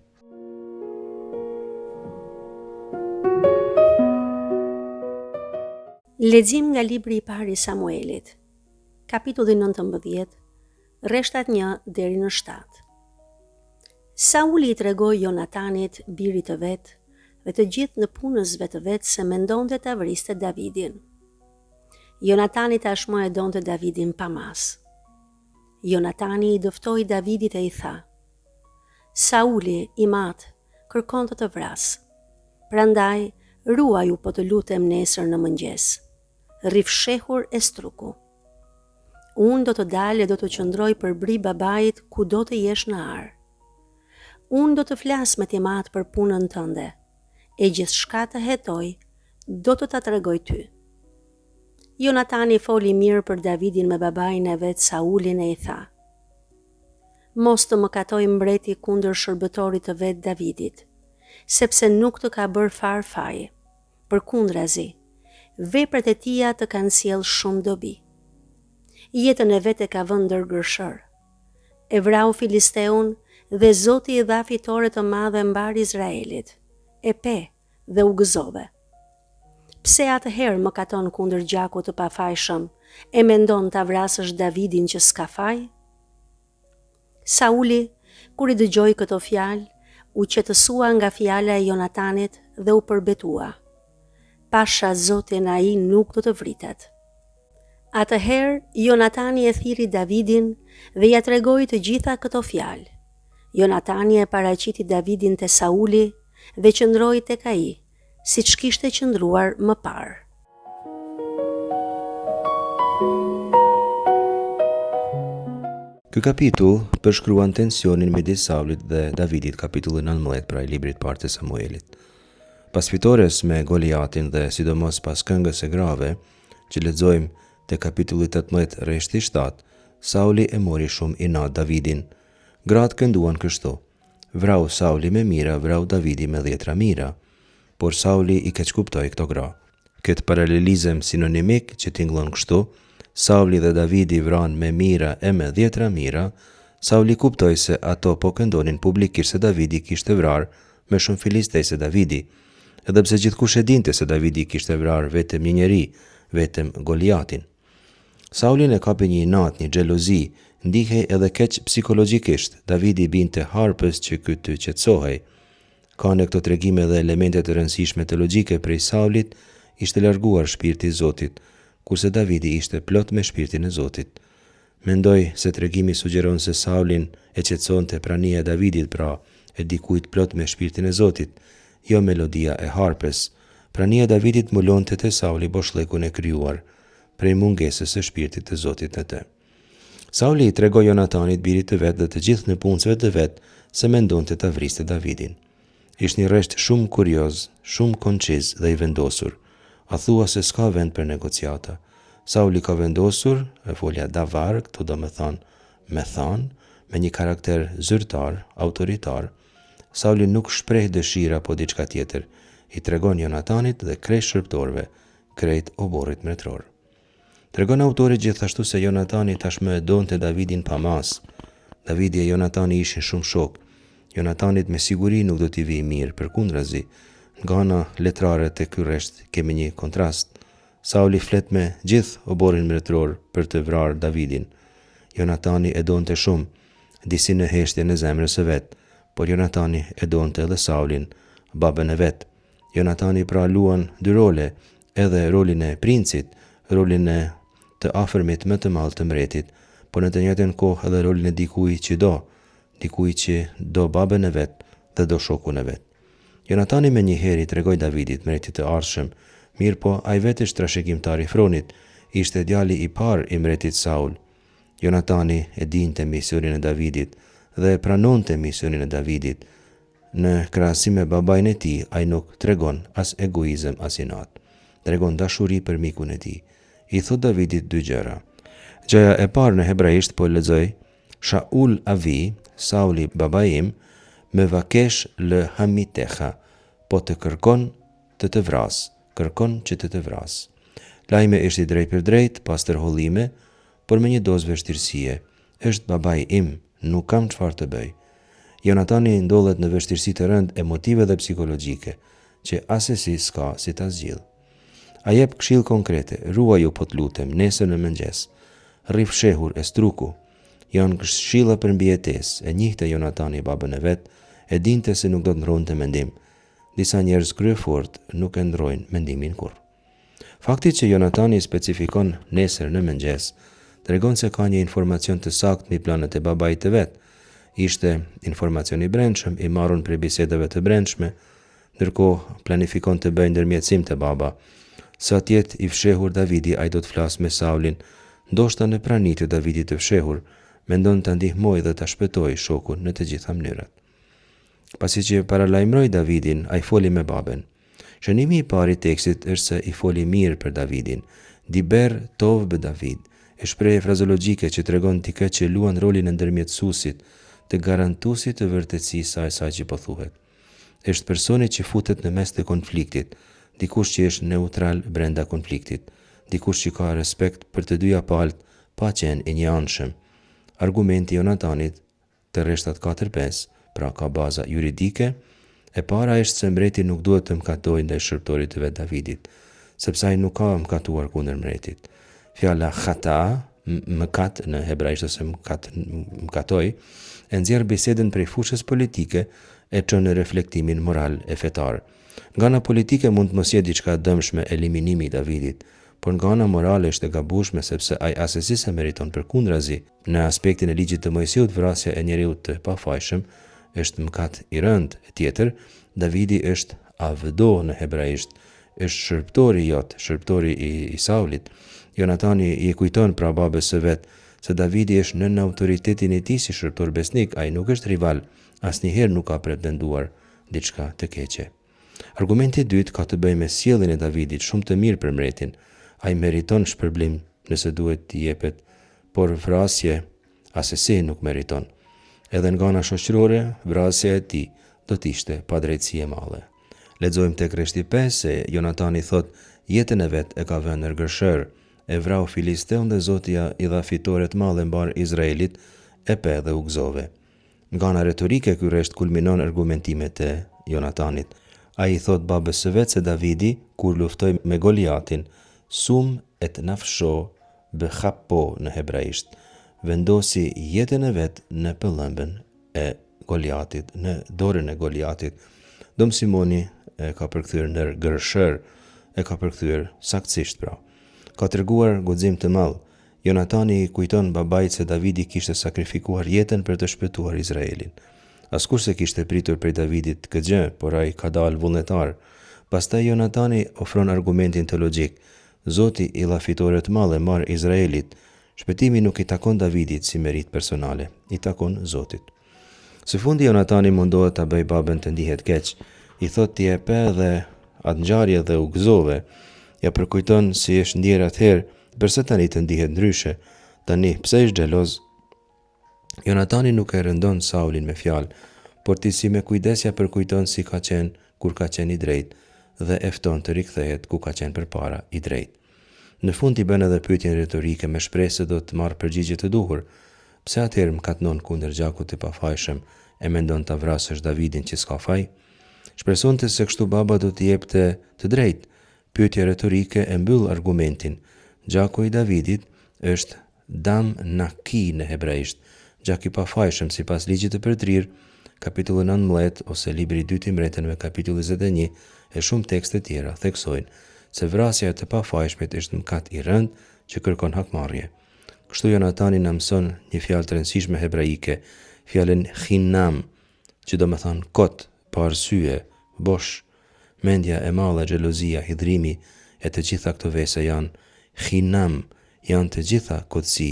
Lexim nga libri i parë i Samuelit, kapitulli 19, rreshtat 1 deri në 7. Sauli i tregoi Jonatanit, birit të vet, dhe të gjithë në punësve të vet se mendonte ta vriste Davidin. Jonatani tashmë e donte Davidin pa mas. Jonatani i dëftoi Davidit e i tha: Sauli i mat kërkon të vras. Prandaj ruaju po të lutem nesër në mëngjes. Rifshehur e struku. Unë do të dalë e do të qëndroj për bri babait ku do të jesh në ar. Unë do të flas me timat për punën tënde, e gjithçka të hetoj, do të ta tregoj ty. Jonatani foli mirë për Davidin me babain e vet Saulin e i tha: Mos të më katoj mbreti kundër shërbëtorit të vet Davidit, sepse nuk të ka bërë far faje. Përkundrazi, veprat e tia të kanë sjell shumë dobi. Jetën e vet e ka vënë ndër gërshër. E vrau Filisteun dhe Zoti I dha fitore të madhe mbar Izraelit. E pe dhe u gëzove. Pse atëherë më katon kundër gjakut të pafajshëm, e mendon ta vrasësh Davidin që s'ka faj? Sauli, kur I dëgjoi këto fjalë, u qetësua nga fjala e Jonatanit dhe u përbetua. Pasha Zotin, ai nuk do të vritet. Atëherë, Jonatani e thiri Davidin dhe ja tregoi të gjitha këto fjalë. Jonatani e paraqiti Davidin te Sauli dhe qëndroi tek ai, siç kishte qëndruar më parë. Ky kapitull përshkruan tensionin midis Saulit dhe Davidit, kapitulli 19 pra I librit parë të Samuelit. Pas fitores me Goliatin dhe sidomos pas këngës së grave, që lexojmë te kapitulli 18 rreshti 7, Sauli e mori shumë inat Davidin. Gratë kënduan kështu: vrau Sauli me mira, vrau Davidi me 10 mira. Por Sauli I keqkuptoi këto gra. Këtë paralelizëm sinonimik që tingëllon kështu, Sauli dhe Davidi vranë me mira e me 10 mira, Sauli kuptoi se ato po këndonin publikisht se Davidi kishte vrarë me shumë filistej se Davidi, edhe pse gjithkush e dinte se Davidi kishte vrarë vetëm një njeri, vetëm Goliatin. Saulin e kapi një inat, një xhelozi, ndihej edhe keq psikologjikisht. Davidi binte harpës që ky të qetësohej. Ka në këto tregime dhe elemente të rëndësishme të logjike prej Saulit, ishte larguar shpirti I Zotit, kurse Davidi ishte plot me shpirtin e Zotit. Mendoj se tregimi sugjeron se Saulin e qetësonte prania e Davidit, pra e dikujt plot me shpirtin e Zotit, jo melodia e harpës. Prania e Davidit mulonte te Sauli boshllëkun e krijuar prej mungesës së shpirtit të Zotit në të. Sauli I tregoi Jonatanit, birit të vet dhe të gjithë në punësve të vet, se mendonte ta vriste Davidin. Ishte një rresht shumë kurioz, shumë konciz dhe I vendosur. A thua se s'ka vend për negociata. Sauli ka vendosur, e folja davar, këtu do me thonë, me një karakter zyrtar, autoritar. Sauli nuk shpreh dëshira po diçka tjetër. I tregon Jonatanit dhe krejt shërptorve, krejt oborrit mretror. Tregon autori gjithashtu se Jonatani tashmë e donte Davidin pa mas. Davidi e Jonatani ishin shumë shok. Jonatanit me siguri nuk do t'i vijë mirë, përkundrazi, nga ana letrare te ky rresht kemi një kontrast. Sauli flet me gjithë oborrin mretror për të vrarë Davidin. Jonatani e donte shumë, disi në heshtjen e zemrës së vet, por Jonatani e donte edhe Saulin, babën e vet. Jonatani pra luan dy role, edhe rolin e princit, rolin e të afërmit më të madh të mbretit, por në të njëjtën kohë edhe rolin e dikujt që do babën e vet dhe do shokun e vet. Jonatani me njëherë I tregoi Davidit, mbretit të ardhshëm, mirë po ai vetë ishte trashëgimtar I fronit, ishte djali I parë I mbretit Saul. Jonatani e dinte misionin e Davidit dhe e pranonte misionin e Davidit. Në krahasim me babain e tij, ai nuk tregon as egoizëm as inat. Tregon dashuri për mikun e tij. I thot Davidit dy gjëra. Gjëja e parë në hebraisht po lexoj: Shaul avi, Sauli babaim, me vakesh lë hamiteha, po të kërkon të vras, kërkon që të vras. Lajme është I drejt për drejt, pas tërhollime, por me një dozë vështirësie. Është babai im, nuk kam çfarë të bëj. Jonatani ndodhet në vështirësi të rënd emotive dhe psikologjike, që asesi s'ka si ta zgjidh. A jep këshill konkrete: ruaju po t'lutem, nesër në mëngjes. Rri fshehur e struku. Janë këshilla për mbijetesë. E njihte Jonatani babën e vet, e dinte se nuk do të ndronte mendim. Disa njerëz kryefort nuk e ndrojnë mendimin kurrë. Fakti që Jonatani specifikon nesër në mëngjes, tregon se ka një informacion të saktë mbi planet e babait të vet. Ishte informacion I brendshëm, I marrur prej bisedave të brendshme, ndërkohë planifikon të bëjë ndërmjetësim te baba. Sa tjetë I fshehur Davidi, ai do të flasë me Saulin, ndoshta në pranitë të Davidit të fshehur, mendon të ndihmoj dhe të shpëtoj shokun në të gjitha mënyrat. Pasi që paralajmëroi Davidin, ai foli me babën. Shënimi I parë I tekstit është se I foli mirë për Davidin. Diber tov be David, e shprehje frazologjike që tregon dikë që luan rolin e ndërmjetësuesit, të garantuesit të vërtetësisë së asaj që po thuhet. Është personi që futet në mes të konfliktit, dikush që është neutral brenda konfliktit, dikush që ka respekt për të dyja palët, pa qenë I njëanshëm. Argumenti I Jonatanit të rreshtat 4-5, pra ka baza juridike. E para është se mbreti nuk duhet të mëkatojë ndaj shërbëtorit të vet Davidit, sepse ai nuk ka mëkatuar kundër mbretit. Fjala khata, mëkat në hebraisht ose mëkatoj, e nxjerr bisedën prej fushës politike e çon në reflektimin moral e fetar. Nga ana politike mund të mos jetë diçka dëmshme eliminimi i Davidit, por nga ana morale është e gabueshme sepse ai asesi meriton përkundrazi. Në aspektin e ligjit të Mojsiut, vrasja e njeriut të pafajshëm është mëkat i rënd. Tjetër, Davidi është avdo në hebraisht, është shërbëtori jot, shërbëtori i Saulit. Jonatani i kujton pra babës së vet se Davidi është nën autoritetin e tij si shërbëtor besnik, ai nuk është rival, asnjëherë nuk ka pretenduar diçka të keqe. Argumenti i dytë ka të bëjë me sjelljen e Davidit, shumë të mirë për mbretin. Ai meriton shpërblim nëse duhet t'i jepet, por vrasje asesi nuk meriton. Edhe nga ana shoqërore, vrasja e tij do të ishte padrejtësi e madhe. Lexojmë tek rreshti 5 se Jonatani thot, jetën e vet e ka vënë në gërshër, e vrau Filisteun dhe Zotja i dha fitore të madhe mbar Izraelit, e pe dhe u gëzove. Nga ana retorike ky rresht kulminon argumentimet e Jonatanit. Ai i thot babës së vet se Davidi, kur luftoi me Goliatin, sum et nafsho bechappo në hebraisht, vendosi jetën e vet në pëllëmbën e Goliatit, në dorën e Goliatit. Dom Simoni e ka përkthyer në gërshër, e ka përkthyer saktësisht pra. Ka treguar guxim të madh. Jonatani kujton babait se Davidi kishte sakrifikuar jetën për të shpëtuar Izraelin. Askush se kishte pritur prej Davidit këtë gjë, por ai ka dalë vullnetar. Pastaj Jonatani ofron argumentin teologjik. Zoti i dha fitore të madhe mbar Izraelit. Shpëtimi nuk i takon Davidit si merit personale, i takon Zotit. Së fundi Jonatani mundohet ta bëj babën të ndihet keq. I thot ti e pe dhe atë ngjarje dhe u gëzove. Ja përkujton si është ndjer atëherë, pse tani të ndihet ndryshe. Tani pse është xheloz? Jonatani nuk e rëndon Saulin me fjalë, por ti si me kujdesja përkujton si ka qenë kur ka qenë i drejtë dhe e fton të rikthehet ku ka qenë përpara i drejtë. Në fund i bën edhe pyetjen retorike me shpresë se do të marrë përgjigje të duhur. Pse atëherë mëkatnon kundër gjakut të pafajshëm e mendon ta vrasësh Davidin që s'ka faj? Shpresonte se kështu baba do t'i jepte të drejtë. Pyetja retorike e mbyll argumentin. Gjaku i Davidit është dam naki në hebraisht, gjak i pafajshëm sipas ligjit të Përtrir, kapitulli 19 ose libri i 2 i Mbretërve kapitulli 21 e shumë tekste tjera theksojnë se vrasja e të pafajshmit është mëkat i rënd që kërkon hakmarrje. Kështu Jonatani na mëson një fjalë të rëndësishme hebraike, fjalën chinam, që do të thonë kot, pa arsye, bosh. Mendja e madhe, xhelozia, hidhrimi e të gjitha këto vese janë chinam, janë të gjitha kotësi,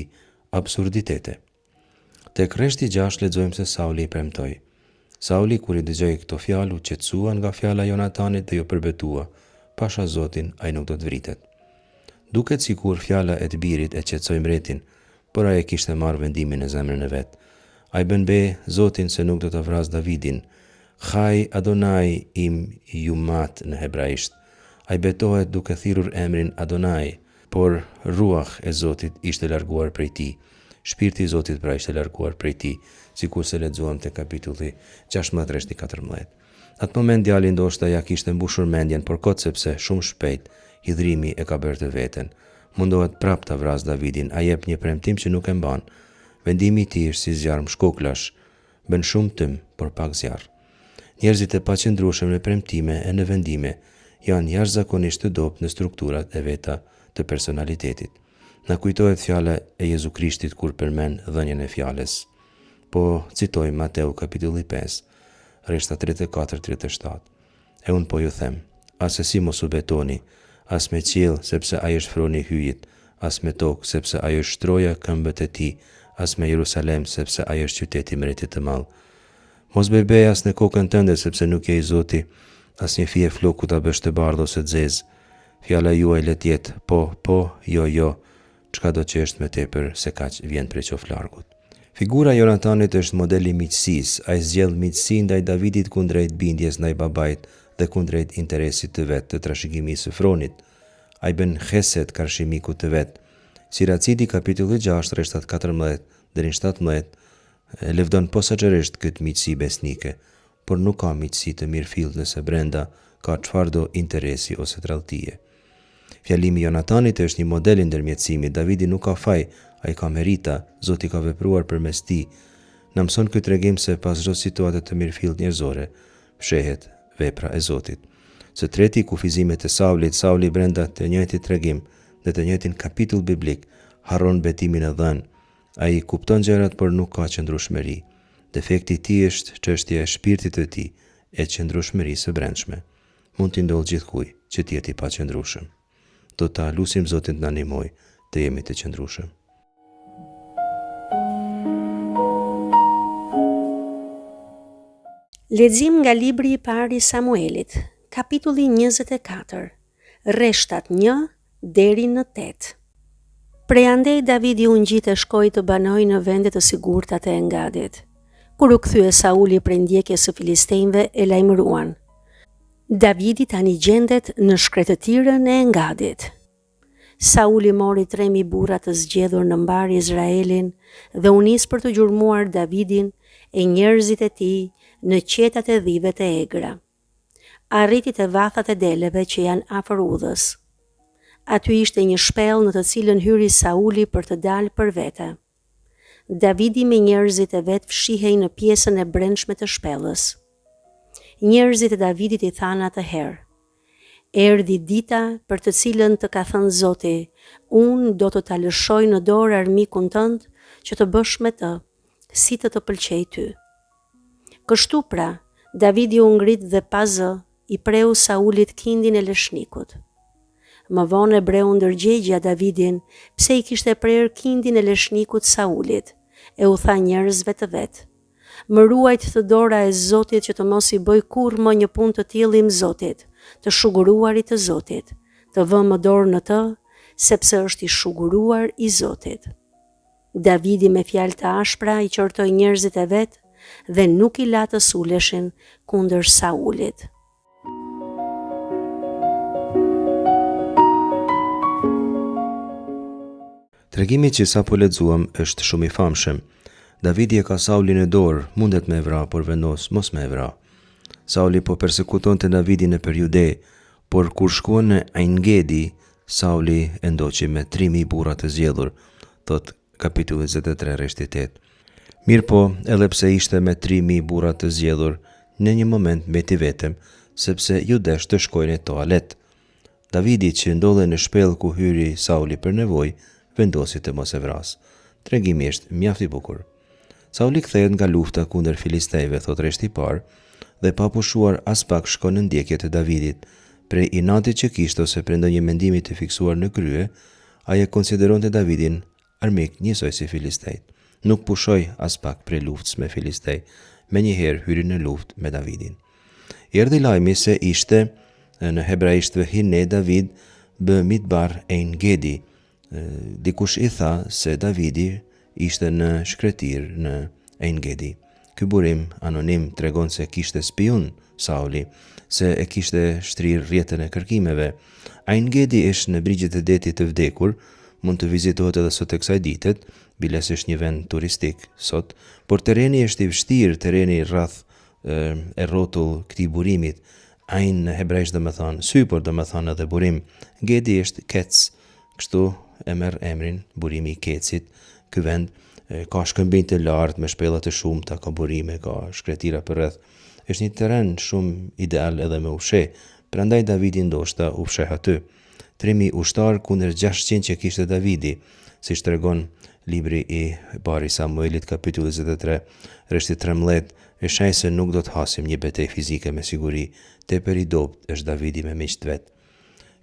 absurditete. Tek rreshti 6 lexojmë se Sauli i premtoi. Sauli kur i dëgjoi këto fjalë u qetësua nga fjala e Jonatanit dhe ju përbetua, pasha Zotin ai nuk do të vritet. Duket sikur fjala e të birit e qetësoi mbretin, por ai e kishte marrë vendimin në zemrën e vet. Ai bën be Zotin se nuk do të vras Davidin. Chai Adonai im jumat në hebraisht. Ai betohet duke thirrur emrin Adonai, por ruach e Zotit ishte larguar prej tij. Shpirti i Zotit pra ishte larguar prej tij, sikur se lexuam te kapitulli 16-14. Atë moment djali ndoshta ja kishte mbushur mendjen, por kot sepse shumë shpejt hidhrimi e ka bërë të veten. Mundohet prap ta vras Davidin, ai jep një premtim që nuk e mban. Vendimi i tij është si zjarm shkoklash, bën shumë tym, por pak zjarr. Njerëzit e paqëndrueshëm në premtime e në vendime janë jashtëzakonisht të dobët në strukturat e veta të personalitetit. Na kujtohet fjala e Jezu Krishtit kur përmend dhënien e fjalës. Po citoj Mateu kapitulli 5, rreshta 34-37. E unë po ju them, asesi mos u betoni, as me qiell sepse ai është froni i hyjit, as me tokë sepse ai është shtroja këmbët e tij, as me Jerusalem sepse ai është qyteti i mretit të madh. Mos bebej as në kokën tënde sepse nuk je i Zoti, as një fije floku ta bësh të bardhë ose të zezë. Fjala juaj le të jetë po, jo, çka do që është me tepër se kaq vjen prej qoflargut. Figura e Jonatanit është modeli i miqësisë, ai zgjedh miqësi ndaj Davidit kundrejt bindjes ndaj babait dhe kundrejt interesit të vet të trashëgimisë së fronit. Ai bën xheset karshimikut të vet. Siracidi kapitulli 6 rreshtat 14 deri në 17 e lëvdon posaçërisht këtë miqësi besnike, por nuk ka miqësi të mirëfillt nëse brenda ka çfarëdo interesi ose tradhtie. Fjalimi i Jonatanit është një model i ndërmjetësimit. Davidi nuk ka faj, ai ka merita, Zoti ka vepruar përmes tij. Na mëson ky tregim se pas çdo situate të mirëfillt njerëzore, fshehet vepra e Zotit. Së treti, kufizimet e Sauli brenda të njëjtit tregim dhe të njëjtin kapitull biblik harron betimin e dhënë. Ai kupton gjërat por nuk ka qëndrueshmëri. Defekti i tij është çështja e shpirtit të tij, e qëndrueshmërisë së brendshme. Mund t'i ndodhë gjithkujt që të jetë i paqëndrueshëm. Do ta lutim Zotin të na ndihmojë të jemi të qëndrueshëm. Lexim nga libri i parë i Samuelit, kapitulli 24, rreshtat 1 deri në 8. Prej andej Davidi u ngjit e shkoi të banojë në vende të sigurta të Engadit. Kur u kthye Sauli prej ndjekjes së filistejnëve, e lajmëruan: Davidi tani gjendet në shkretëtirën e Engadit. Sauli mori 3.000 burra të zgjedhur në mbar Izraelin dhe u nis për të gjurmuar Davidin e njerëzit e tij në qetat e dhivet e egra. Arriti te vathat e deleve që janë afër udhës. Aty ishte një shpellë në të cilën hyri Sauli për të dalë për vete. Davidi me njerëzit e vet fshihej në pjesën e brendshme të shpellës. Njerëzit e Davidit i thanë atëherë: Erdhi dita për të cilën të ka thënë Zoti, unë do të ta lëshoj në dorë armikun tënd që të bësh me të, si të pëlqej ty. Kështu pra, Davidi u ngrit dhe pa zë, i preu Saulit kindin e leshnikut. Më vonë ebreu ndërgjegja Davidin pse i kishte prerë kindin e leshnikut Saulit, e u tha njerëzve të vet: Më ruajt të dora e Zotit që të mos i bëj kurrë më një punë të tillë im Zotit, të shuguruarit të Zotit, të vë më dorë në të, sepse është i shuguruar i Zotit. Davidi me fjalë të ashpra i qortoi njerëzit e vet dhe nuk i la të suleshin kundër Saulit. Tregimi që sapo lexuam është shumë i famshëm. Davidi e ka Saulin në dorë, mundet me vra, por vendos mos me vra. Sauli po persekutonte Davidin në periudhe, por kur shkuan në Engedi, Sauli e ndoqi me 3.000 burra të zgjedhur, thot kapitulli 23 rreshti 8. Mirë po, edhe pse ishte me 3.000 burra të zgjedhur, në një moment mbeti vetëm, sepse ju desh të shkojnë në toalet. Davidi që ndodhe në shpellë ku hyri Sauli për nevojë, vendosi të mos e vras. Tregimi është mjaft i bukur. Sauli kthehet nga lufta kundër filistejve, thot rreshti i parë, dhe pa pushuar as pak shkon në ndjekje të Davidit. Prej inatit që kishte ose prej ndonjë mendimi të fiksuar në krye, ai e konsideronte Davidin armik njësoj si filistejt. Nuk pushoi as pak prej luftës me filistej, menjëherë hyri në luftë me Davidin. Erdhi lajmi se ishte në hebraisht Vehine David bë Midbar Ein Gedi. Dikush i tha se Davidi ishte në shkretir në Ein Gedi. Ky burim anonim tregon se kishte spion Sauli, se e kishte shtrirë rrjetën e kërkimeve. Ein Gedi është në brigjet e detit të vdekur, mund të vizitohet edhe sot e kësaj ditet, biles është një vend turistik sot, por tereni është i vështirë, tereni rreth e rrotull këtij burimit. Ein në hebraisht do të thonë sy, por do të thonë edhe burim. Gedi është kec, kështu e merr emrin burimi i Kecit. Ky vend ka shkëmbinj të lartë me shpella të shumta, ka burime, ka shkretira përreth. Është një terren shumë ideal edhe me ushqe, prandaj Davidi ndoshta u fsheh aty. 3.000 ushtar kundër 600 që kishte Davidi, siç tregon libri i parë i Samuelit kapitulli 23 rreshti 13. E shaj se nuk do të hasim një betejë fizike me siguri, tepër i dobët është Davidi me miqtë vet.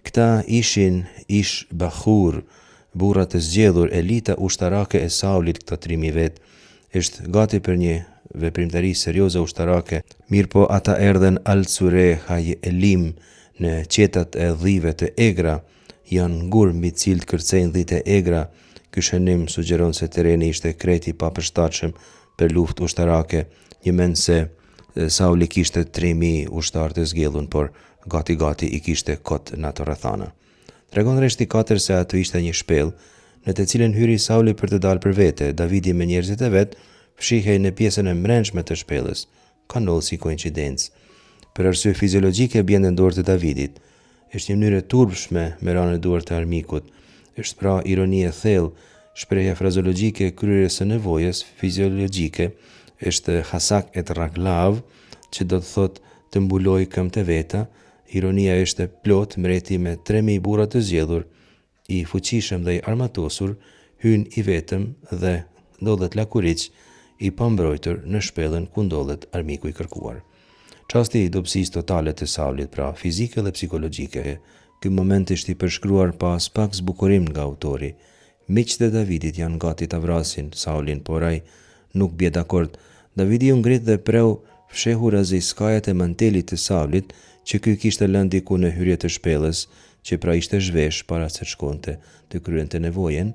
Këta ishin Ish Bahur, burra të zgjedhur, elita ushtarake e Saulit. Këta 3.000 vet është gati për një veprimtari serioze ushtarake. Mirë po ata erdhen Al-Sure Haj Elim në qetat e dhive të egra, janë ngur mbi cilët kërcejnë dhitë e egra. Ky shënim sugjeron se tereni ishte krejt i papërshtatshëm për luftë ushtarake. Një mend se Sauli kishte 3.000 ushtar të zgjedhur, por gati i kishte kot në ato rrethana. Tregon rreshti 4 se aty ishte një shpellë në të cilën hyri Sauli për të dalë për vete. Davidi me njerëzit e vet fshihej në pjesën e mbrëmshme të shpellës, ka ndodhur si koincidencë. Për arsye fiziologjike bjen në dorë të Davidit. Është një mënyrë e turpshme me ranë në duar të armikut. Është pra ironi e thellë, shprehja frazologjike kryerjes së nevojës fiziologjike është hasak et raglav, që do të thotë të mbuloj këmbët e veta. Ironia është e plot, mreti me 3000 burra të zgjedhur, i fuqishëm dhe i armatosur, hyn i vetëm dhe ndodhet lakuriq i pambrojtur në shpellën ku ndodhet armiku i kërkuar. Çasti i dobësisë totale të Saulit, pra fizike dhe psikologjike. Ky moment është i përshkruar pas pak zbukurim nga autori. Miqtë e Davidit janë gati ta vrasin Saulin, por ai nuk bie dakord. Davidi u ngrit dhe preu fshehur azi skajat e mantelit të Saulit, që ky kishte lënë diku në hyrje të shpellës, që pra ishte zhvesh para se të shkonte të kryente nevojen,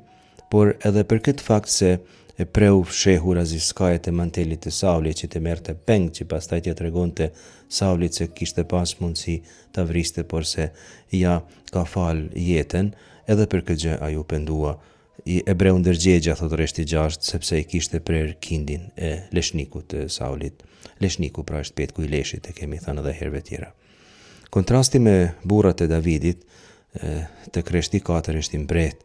por edhe për këtë fakt se e preu fshehur azi skajat e mantelit të Saulit, që të merrte peng, që pastaj t'ia tregonte Saulit se kishte pas mundësi ta vriste, por se ja ka fal jetën, edhe për këtë gjë ai u pendua. I ebreu ndërgjegja, thot rreshti 6, sepse i kishte prer kindin e leshnikut të Saulit. Leshniku pra është petku i leshit, e kemi thënë edhe herëve tjera. Kontrasti me burrat e Davidit, të kreshti 4 është i mbret.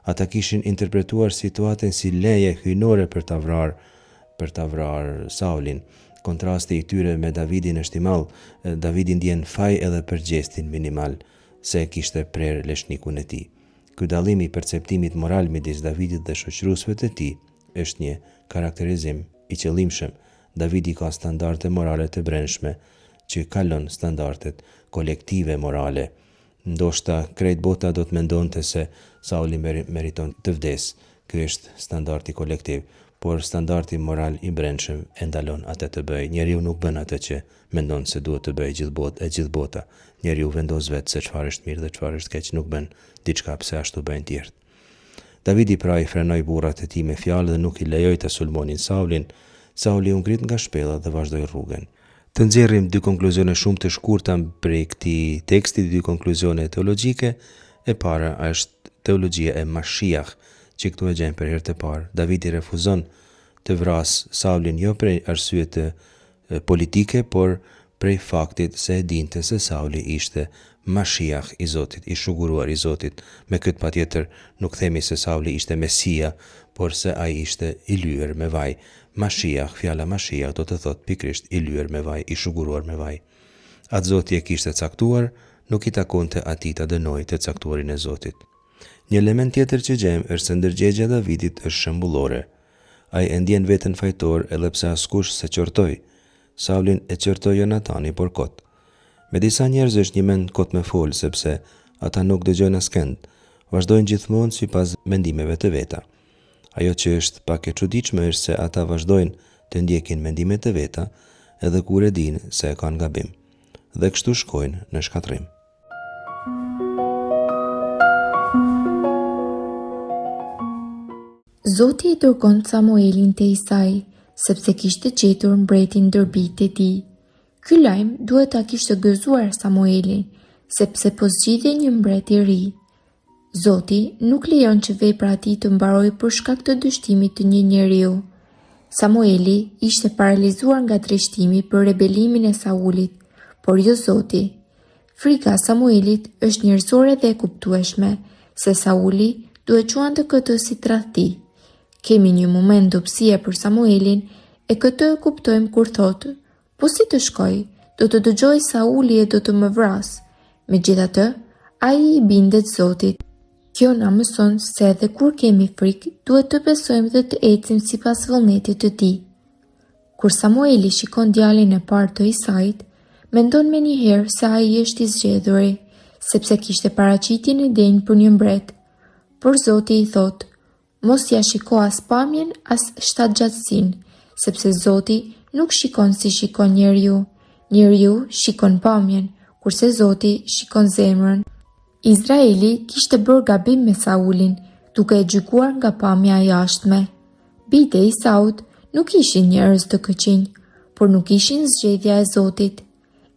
Ata kishin interpretuar situatën si leje hyjnore për ta vrarë Saulin. Kontrasti i tyre me Davidin është i madh. Davidi ndjen faj edhe për gjestin minimal, se kishte prer leshnikun e tij. Ky dallim i perceptimit moral midis Davidit dhe shoqëruesve të tij është një karakterizim i qëllimshëm. Davidi ka standarde morale të brendshme që kalon standardet kolektive morale. Ndoshta krejt bota do të mendonte se Sauli meriton të vdes. Ky është standardi kolektiv, por standardi moral i brendshëm e ndalon atë të bëjë. Njeriu nuk bën atë që mendon se duhet të bëjë gjithë bota. Njeriu vendos vetë se çfarë është mirë dhe çfarë është keq, nuk bën diçka pse ashtu bëjnë tjerët. Davidi pra i frenoi burrat e tij me fjalë dhe nuk i lejoi të sulmonin Saulin. Sauli u ngrit nga shpella dhe vazhdoi rrugën. Të nxjerrim dy konkluzione shumë të shkurta prej këtij teksti, dy konkluzione teologjike. E para është teologjia e Mashiach, që këtu e gjen për herë të parë. Davidi refuzon të vras Saulin jo prej arsye të politike, por prej faktit se e dinte se Sauli ishte Mashiach i Zotit, i shuguruar i Zotit. Me këtë patjetër nuk themi se Sauli ishte Mesia, por se ai ishte i lyer me vaj. Mashiach, fjala Mashiach do të thot pikrisht i lyer me vaj, i shuguruar me vaj. Atë Zoti e kishte caktuar, nuk i takonte atij ta dënoi të caktuarin e Zotit. Një element tjetër që gjejmë është se ndërgjegja e Davidit është shembullore. Ai e ndjen veten fajtor edhe pse askush se qortoi. Saulin e qortoi Jonatani por kot. Me disa njerëz është një mend kot me fol, sepse ata nuk dëgjojnë askënd, vazhdojnë gjithmonë sipas mendimeve të veta. Ajo që është pak e çuditshme është se ata vazhdojnë të ndjekin mendimet e veta edhe kur e dinë se e kanë gabim, dhe kështu shkojnë në shkatrim. Zoti i dërgon Samuelin te Isai, sepse kishte gjetur mbretin ndër bijtë e tij. Ky lajm duhet ta kishte gëzuar Samuelin, sepse po zgjidhej një mbret i ri. Zoti nuk lejon që vepra e tij të mbarojë për shkak të dështimit të një njeriu. Samueli ishte paralizuar nga treshtimi për rebelimin e Saulit, por jo Zoti. Frika e Samuelit është njerëzore dhe e kuptueshme, se Sauli duhet quante këtë si tradhti. Kemi një moment dobësie për Samuelin e këtë e kuptojmë kur thotë: po si të shkoj, do të dëgjoj Sauli e do të më vras. Megjithatë, ai i bindet Zotit. Kjo na mëson se edhe kur kemi frikë, duhet të besojmë dhe të ecim sipas vullnetit të tij. Kur Samueli shikon djalin e parë të Isait, mendon menjëherë se ai është i zgjedhuri, sepse kishte paraqitjen e denjë për një mbret. Por Zoti i thotë: mos ja shiko as pamjen as shtatgjatësinë, sepse Zoti nuk shikon si shikon njeriu. Njeriu shikon pamjen, kurse Zoti shikon zemrën. Izraeli kishte bërë gabim me Saulin, duke e gjykuar nga pamja e jashtme. Bijtë e Isaut nuk ishin njerëz të këqinj, por nuk ishin zgjedhja e Zotit.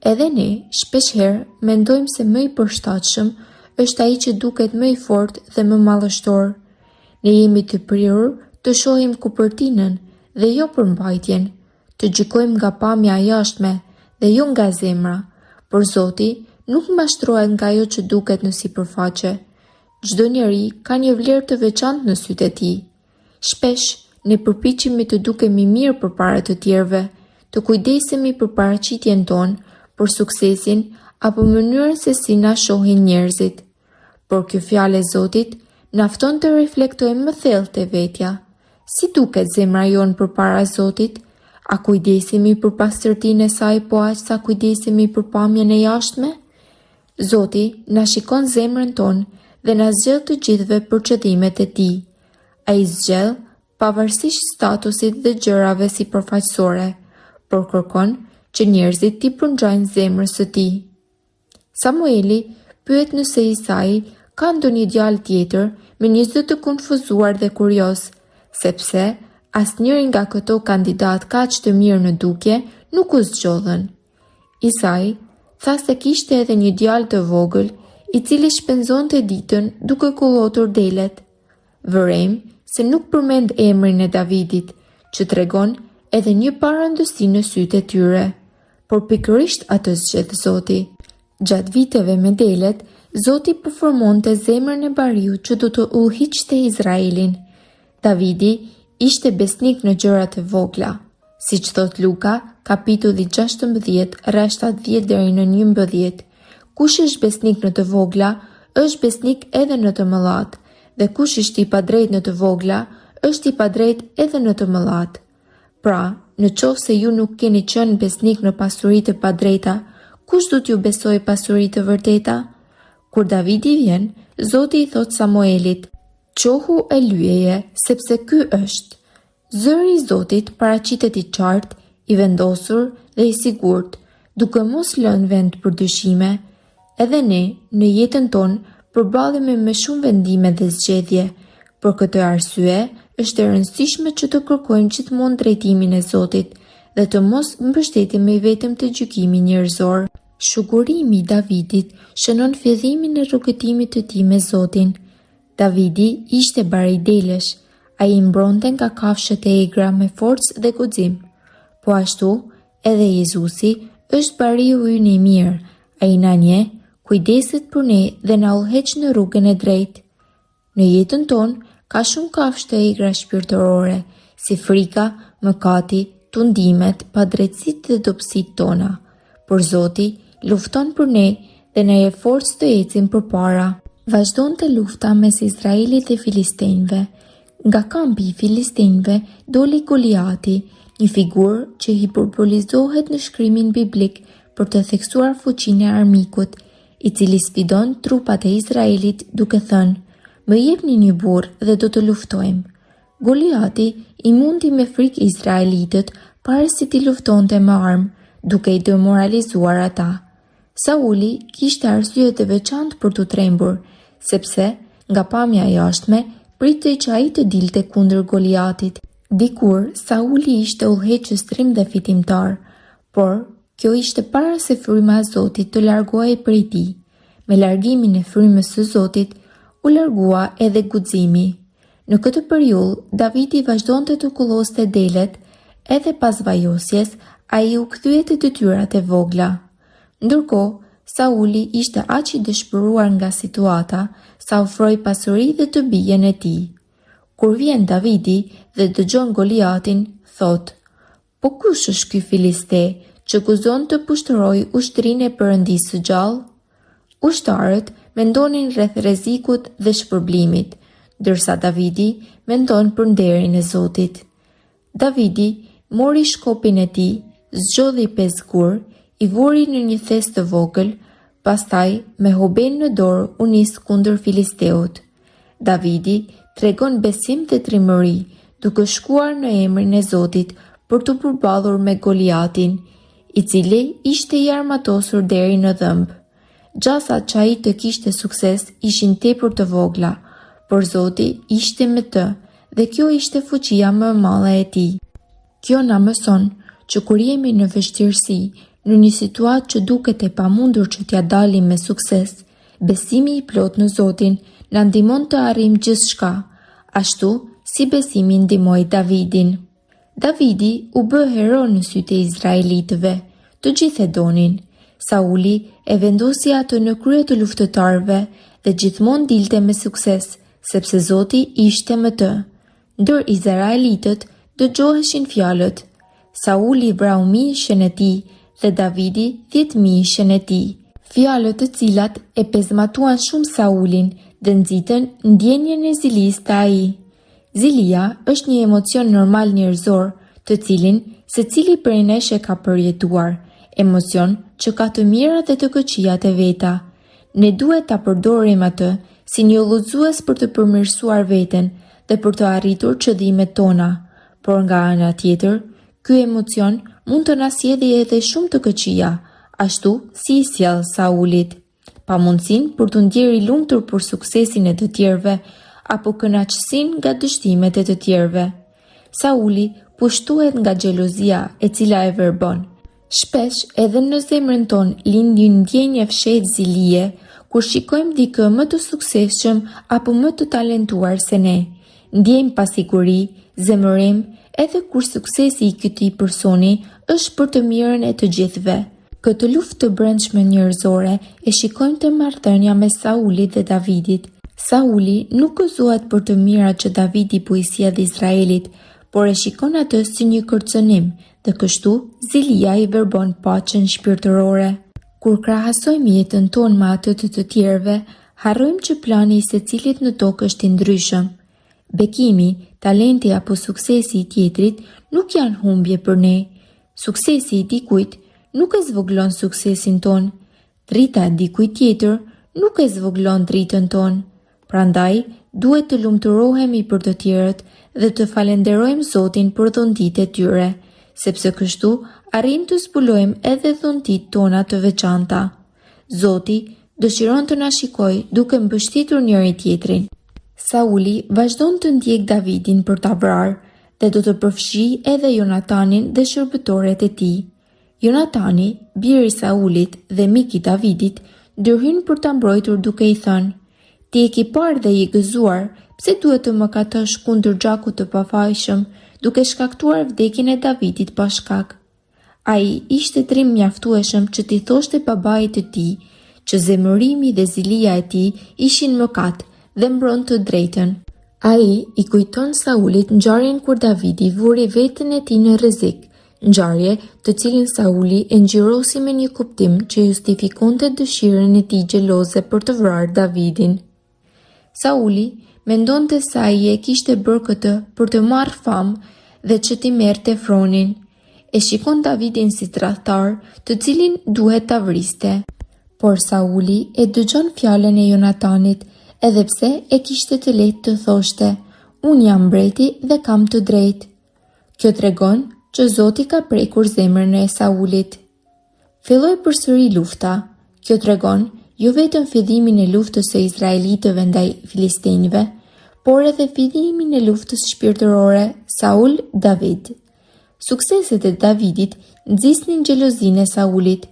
Edhe ne shpeshherë mendojmë se më i përshtatshëm është ai që duket më i fortë dhe më madhështor. Ne jemi të prirur të shohim kupërtinën dhe jo për mbajtjen. Të gjykojmë nga pamja e jashtme dhe jo nga zemra, por Zoti nuk mashtrohet nga ajo që duket në sipërfaqe. Çdo njeri ka një vlerë të veçantë në sytë e tij. Shpesh ne përpiqemi të dukemi mirë përpara të tjerëve, të kujdesemi për paraqitjen tonë, për suksesin apo mënyrën se si na shohin njerëzit. Por kjo fjalë e Zotit na fton të reflektojmë më thellë te vetja. Si duket zemra jonë përpara Zotit? A kujdesemi për pastërtinë e saj po aq sa kujdesemi për pamjen e jashtme? Zoti na shikon zemrën tonë dhe na zgjidh të gjithëve për qëllimet e tij. Ai zgjidh pavarësisht statusit dhe gjërave sipërfaqësore, por kërkon që njerëzit t'i përngjajnë zemrës së tij. Samueli pyet nëse Isai ka ndonjë djalë tjetër me një zë të konfuzuar dhe kurioz, sepse asnjëri nga këto kandidat kaq të mirë në dukje nuk u zgjodhen. Isai tha se kishte edhe një djalë të vogël, i cili shpenzonte ditën duke kullotur delet. Vërejmë se nuk përmend emrin e Davidit, që tregon edhe një parandësi në sytë e tyre, por pikërisht atë zgjedh Zoti. Gjatë viteve me delet, Zoti përformonte zemrën e Bariut që do të udhëhiqte Izraelin. Davidi ishte besnik në gjërat e vogla, siç thot Luka, kapitulli 16, rrethtat 10 deri në 11. Kush është besnik në të vogla, është besnik edhe në të mëdhat, dhe kush është i padrejt në të vogla, është i padrejt edhe në të mëdhat. Pra, në qoftë se ju nuk keni qenë besnik në pasuritë e padrejta, kush do t'ju besoj pasuritë të vërteta? Kur Davidi vjen, Zoti i thot Samuelit: "Qohu e lyeje, sepse ky është." Zëri i Zotit paraqitet i qartë, i vendosur dhe i sigurt, duke mos lënë vend për dyshime. Edhe ne, në jetën tonë, përballemi me shumë vendime dhe zgjedhje. Për këtë arsye, është e rëndësishme që të kërkojmë gjithmonë drejtimin e Zotit dhe të mos mbështetemi vetëm te gjykimi njerëzor. Shugurimi i Davidit shënon fillimin e rrugëtimit të tij me Zotin. Davidi ishte baridelesh, ai mbronte nga kafshët e egra me forcë dhe guxim. Po ashtu, edhe Jezusi është bariu ynë i mirë, ai na njeh, kujdeset për ne dhe na udhëheq në rrugën e drejtë. Në jetën tonë ka shumë kafshë të egra shpirtërore, si frika, mëkati, tundimet, padrejtësitë dhe dobësitë tona. Por Zoti lufton për ne dhe na jep forcë të ecim përpara. Vazhdonte lufta mes Izraelit dhe Filistinëve. Nga kampi i Filistinëve doli Goliati, një figurë që hiperbolizohet në shkrimin biblik për të theksuar fuqinë e armikut, i cili sfidon trupat e Izraelit duke thënë: "Më jepni një burr dhe do të luftojmë." Goliati i mundi me frikë izraelitët para se t'i luftonte me armë, duke i demoralizuar ata. Sauli kishte arsye të veçantë për t'u trembur, sepse nga pamja e jashtme pritej që ai të dilte kundër Goliatit. Dikur Sauli ishte udhëheqës trim dhe fitimtar, por kjo ishte para se fryma e Zotit të largohej prej tij. Me largimin e frymës së Zotit u largua edhe guximi. Në këtë periudhë Davidi vazhdonte të kulloste delet, edhe pas vajosjes ai u kthye te detyrat e vogla. Ndërkohë, Sauli ishte aq i dëshpëruar nga situata sa ofroi pasuri dhe të bijen e tij. Kur vjen Davidi dhe dëgjon Goliatin, thot: "Po kush është ky filiste që guzon të pushtërojë ushtrinë e Perëndisë së gjallë?" Ushtarët mendonin rreth rrezikut dhe shpërblimit, ndërsa Davidi mendon për nderin e Zotit. Davidi mori shkopin e tij, zgjodhi 5 gur, i vuri në një thes të vogël, pastaj me hoben në dorë u nis kundër filisteut. Davidi tregon besim dhe trimëri, duke shkuar në emrin e Zotit për të përballur me Goliatin, i cili ishte i armatosur deri në dhëmb. Gjasat që ai të kishte sukses ishin tepër të vogla, por Zoti ishte me të dhe kjo ishte fuqia më e madhe e tij. Kjo na mëson që kur jemi në vështirësi, në një situatë që duket e pamundur që t'ja dalim me sukses, besimi i plot në Zotin na ndihmon të arrijmë gjithçka, ashtu si besimi ndihmoi Davidin. Davidi u bë hero në sytë e izraelitëve, të gjithë e donin. Sauli e vendosi atë në krye të luftëtarëve dhe gjithmonë dilte me sukses, sepse Zoti ishte me të. Ndër izraelitët dëgjoheshin fjalët: Sauli vrau 100 e tij dhe Davidi 10.000 e tij. Fjalët të cilat e pezmatuan shumë Saulin dhe nxitën ndjenjen e zilisë të ai. Zilia është një emocion normal njerëzor, të cilin secili prej nesh e ka përjetuar, emocion që ka të mirat dhe të këqijat e veta. Ne duhet ta përdorim atë si një udhëzues për të përmirësuar veten dhe për të arritur qëllimet tona, por nga ana tjetër, ky emocion mund të na sjellë edhe shumë të këqija, ashtu si i sjell Saulit. Pamundsinë për të ndjerë i lumtur për suksesin e të tjerëve apo kënaqësinë nga dështimet e të tjerëve. Sauli pushtuhet nga xhelozia e cila e verbon. Shpesh edhe në zemrën tonë lind një ndjenjë fshehtë zilie kur shikojmë dikë më të suksesshëm apo më të talentuar se ne. Ndjejmë pasiguri, zemërim, edhe kur suksesi i këtij personi është për të mirën e të gjithëve. Këtë luftë të brendshme njerëzore e shikojmë të marrëdhënia me Saulit dhe Davidit. Sauli nuk gëzohet për të mirat që Davidi po i sjell Izraelit, por e shikon atë si një kërcënim dhe kështu zilia i verbon paqen shpirtërore. Kur krahasojmë jetën tonë me atë të tjerëve, harrojmë që plani i secilit në tokë është i ndryshëm. Bekimi, talenti apo suksesi i tjetrit nuk janë humbje për ne. Suksesi i dikujt nuk e zvoglon suksesin ton. Drita e dikujt tjetër nuk e zvoglon dritën ton. Prandaj, duhet të lumturohemi për të tjerët dhe të falenderojmë Zotin për dhuntitë e tyre, sepse kështu arrim të zbulojmë edhe dhuntitë tona të veçanta. Zoti dëshiron të na shikojë duke mbështetur njëri tjetrin. Sauli vazhdon të ndjek Davidin për ta vrarë dhe do të përfshijë edhe Jonatanin dhe shërbëtorët e tij. Jonatani, biri i Saulit dhe mik i Davidit, ndërhyn për ta mbrojtur duke i thënë: Ti e ke parë dhe i gëzuar, pse duhet të mëkatosh kundër gjakut të pafajshëm, duke shkaktuar vdekjen e Davidit pa shkak. Ai ishte trim mjaftueshëm që t'i thoshte babait të tij që zemërimi dhe zilia e tij ishin mëkat dhe mbron të drejtën. Ai i kujton Saulit ngjarjen kur Davidi vuri veten e tij në rrezik, ngjarje të cilën Sauli e ngjyrosi me një kuptim që justifikonte dëshirën e tij xheloze për të vrarë Davidin. Sauli mendonte se ai e kishte bërë këtë për të marrë famë dhe që t'i merrte fronin. E shikon Davidin si tradhtar, të cilin duhet ta vriste. Por Sauli e dëgjon fjalën e Jonatanit, edhe pse e kishte të lehtë të thoshte: Unë jam mbreti dhe kam të drejtë. Kjo tregon që Zoti ka prekur zemrën e Saulit. Filloi përsëri lufta. Kjo tregon jo vetëm fillimin e luftës së izraelitëve ndaj filistinjve, por edhe fillimin e luftës shpirtërore Saul-David. Sukseset e Davidit nxisnin xhelozinë e Saulit.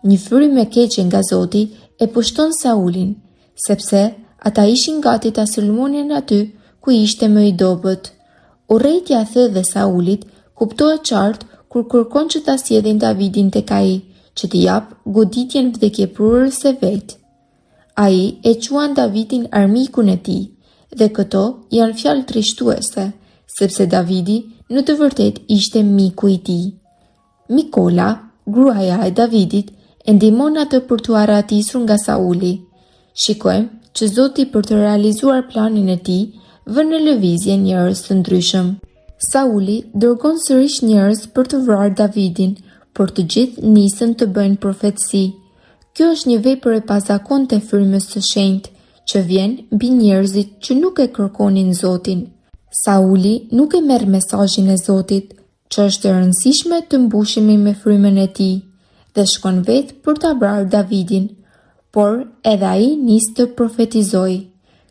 Një frym e keqe nga Zoti e pushton Saulin, sepse ata ishin gati ta sulmonin aty ku ishte më i dobët. Urrejtja e thellë e Saulit kuptohet qartë kur kërkon që ta sjellin Davidin tek ai, që t'i jap goditjen vdekjeprurëse vet. Ai e quan Davidin armikun e tij, dhe këto janë fjalë trishtuese, sepse Davidi në të vërtet ishte miku i tij. Mikola, gruaja e Davidit, e ndihmon atë për t'u arratisur nga Sauli. Shikojmë që Zoti për të realizuar planin e tij vën në lëvizje njerëz të ndryshëm. Sauli dërgon sërish njerëz për të vrarë Davidin, por të gjithë nisën të bëjnë profetësi. Kjo është një vepër e pazakontë e frymës së shenjtë, që vjen mbi njerëzit që nuk e kërkonin Zotin. Sauli nuk e merr mesazhin e Zotit, që është e rëndësishme të mbushemi me frymën e tij, dhe shkon vetë për ta vrarë Davidin, por edhe ai nis të profetizojë.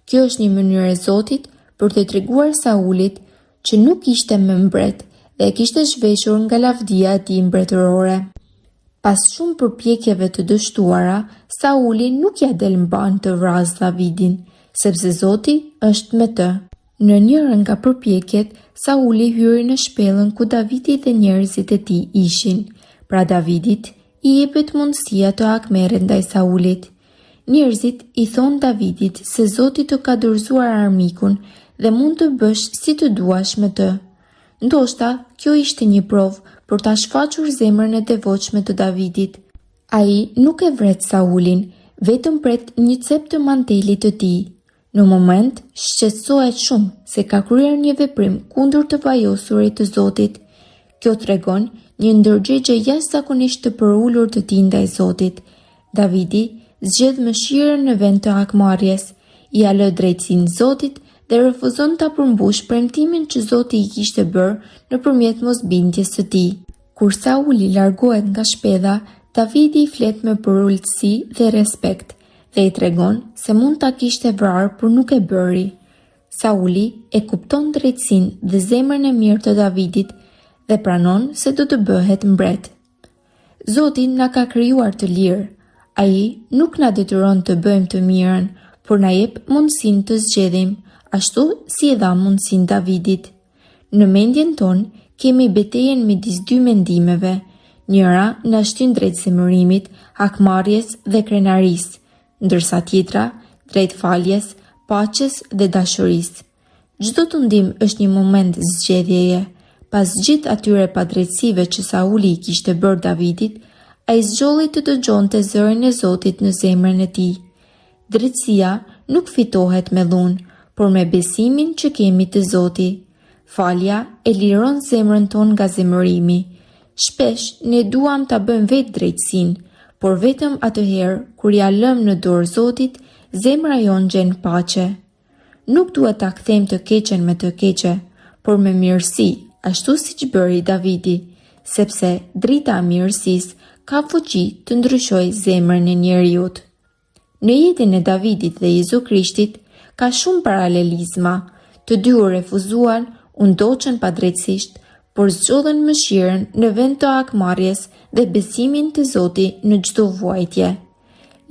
Kjo është një mënyrë e Zotit për të treguar Saulit që nuk ishte më mbret dhe kishte zhveshur nga lavdia e tij mbretërore. Pas shumë përpjekjeve të dështuara, Sauli nuk ja del mban të vrasë Davidin, sepse Zoti është me të. Në njërën nga përpjekjet, Sauli hyri në shpellën ku Davidi dhe njerëzit e tij ishin. Pra Davidit i jepet mundësia të akmerret ndaj Saulit. Njerëzit i thonë Davidit se Zoti të ka dorëzuar armikun dhe mund të bësh si të duash me të. Ndoshta, kjo ishte një provë për ta shfaqur zemrën e devotshme të Davidit. Ai nuk e vret Saulin, vetëm pret një cep të mantelit të tij. Në moment, shqetësohet shumë se ka kryer një veprim kundër të vajosurit të Zotit. Kjo tregon një ndërgjegje jashtëzakonisht të përulur të tij ndaj Zotit. Davidi zgjedh mëshirën në vend të hakmarrjes, ia lë drejtsinë Zotit dhe refuzon ta përmbush premtimin që Zoti i kishte bërë nëpërmjet mosbindjes së tij. Kur Sauli largohet nga shpedha, Davidi i flet me përulësi dhe respekt dhe i tregon se mund ta kishte vrarë por nuk e bëri. Sauli e kupton drejtsinë dhe zemrën e mirë të Davidit dhe pranon se do të bëhet mbret. Zoti na ka krijuar të lirë. Ai nuk na detyron të bëjmë të mirën, por na jep mundësinë të zgjedhim, ashtu si e dha mundësinë Davidit. Në mendjen tonë kemi betejën midis dy mendimeve. Njëra na shtyn drejt zemërimit, hakmarrjes dhe krenarisë, ndërsa tjetra drejt faljes, paqes dhe dashurisë. Çdo tundim është një moment zgjedhjeje. Pas gjithë atyre padrejtësive që Sauli i kishte bërë Davidit, ai zgjolli të dëgjonte zërin e Zotit në zemrën e tij. Drejtësia nuk fitohet me dhunë, por me besimin që kemi te Zoti. Falja e liron zemrën tonë nga zemërimi. Shpesh ne duam ta bëjmë vetë drejtësinë, por vetëm atëherë kur ja lëm në dorë Zotit, zemra jon gjen paqe. Nuk duhet ta kthejmë të keqen me të keqe, por me mirësi, ashtu siç bëri Davidi, sepse drita e mirësisë ka fuqi të ndryshojë zemrën e njeriut. Në jetën e Davidit dhe Jezu Krishtit ka shumë paralelizma. Të dy u refuzuan, u ndoqën padrejtësisht, por zgjodhen mëshirën në vend të hakmarrjes dhe besimin te Zoti në çdo vuajtje.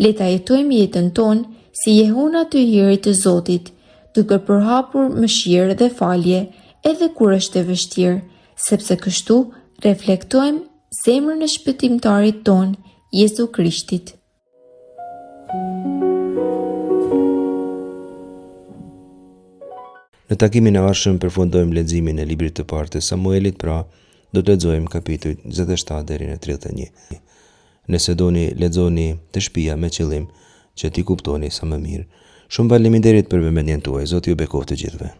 Le ta jetojmë jetën tonë si jehuna të hirit të Zotit, duke përhapur mëshirë dhe falje edhe kur është e vështirë, sepse kështu reflektojmë zemrën e shpëtimtarit ton, Jezu Krishtit. Në takimin e ardhshëm përfundojmë leximin e librit të parë të Samuelit, pra do të lexojmë kapitujt 27 deri në 31. Nëse doni lexoni të shtëpia me qëllim që t'i kuptoni sa më mirë. Shumë faleminderit për vëmendjen tuaj. Zoti ju bekoftë të gjithëve.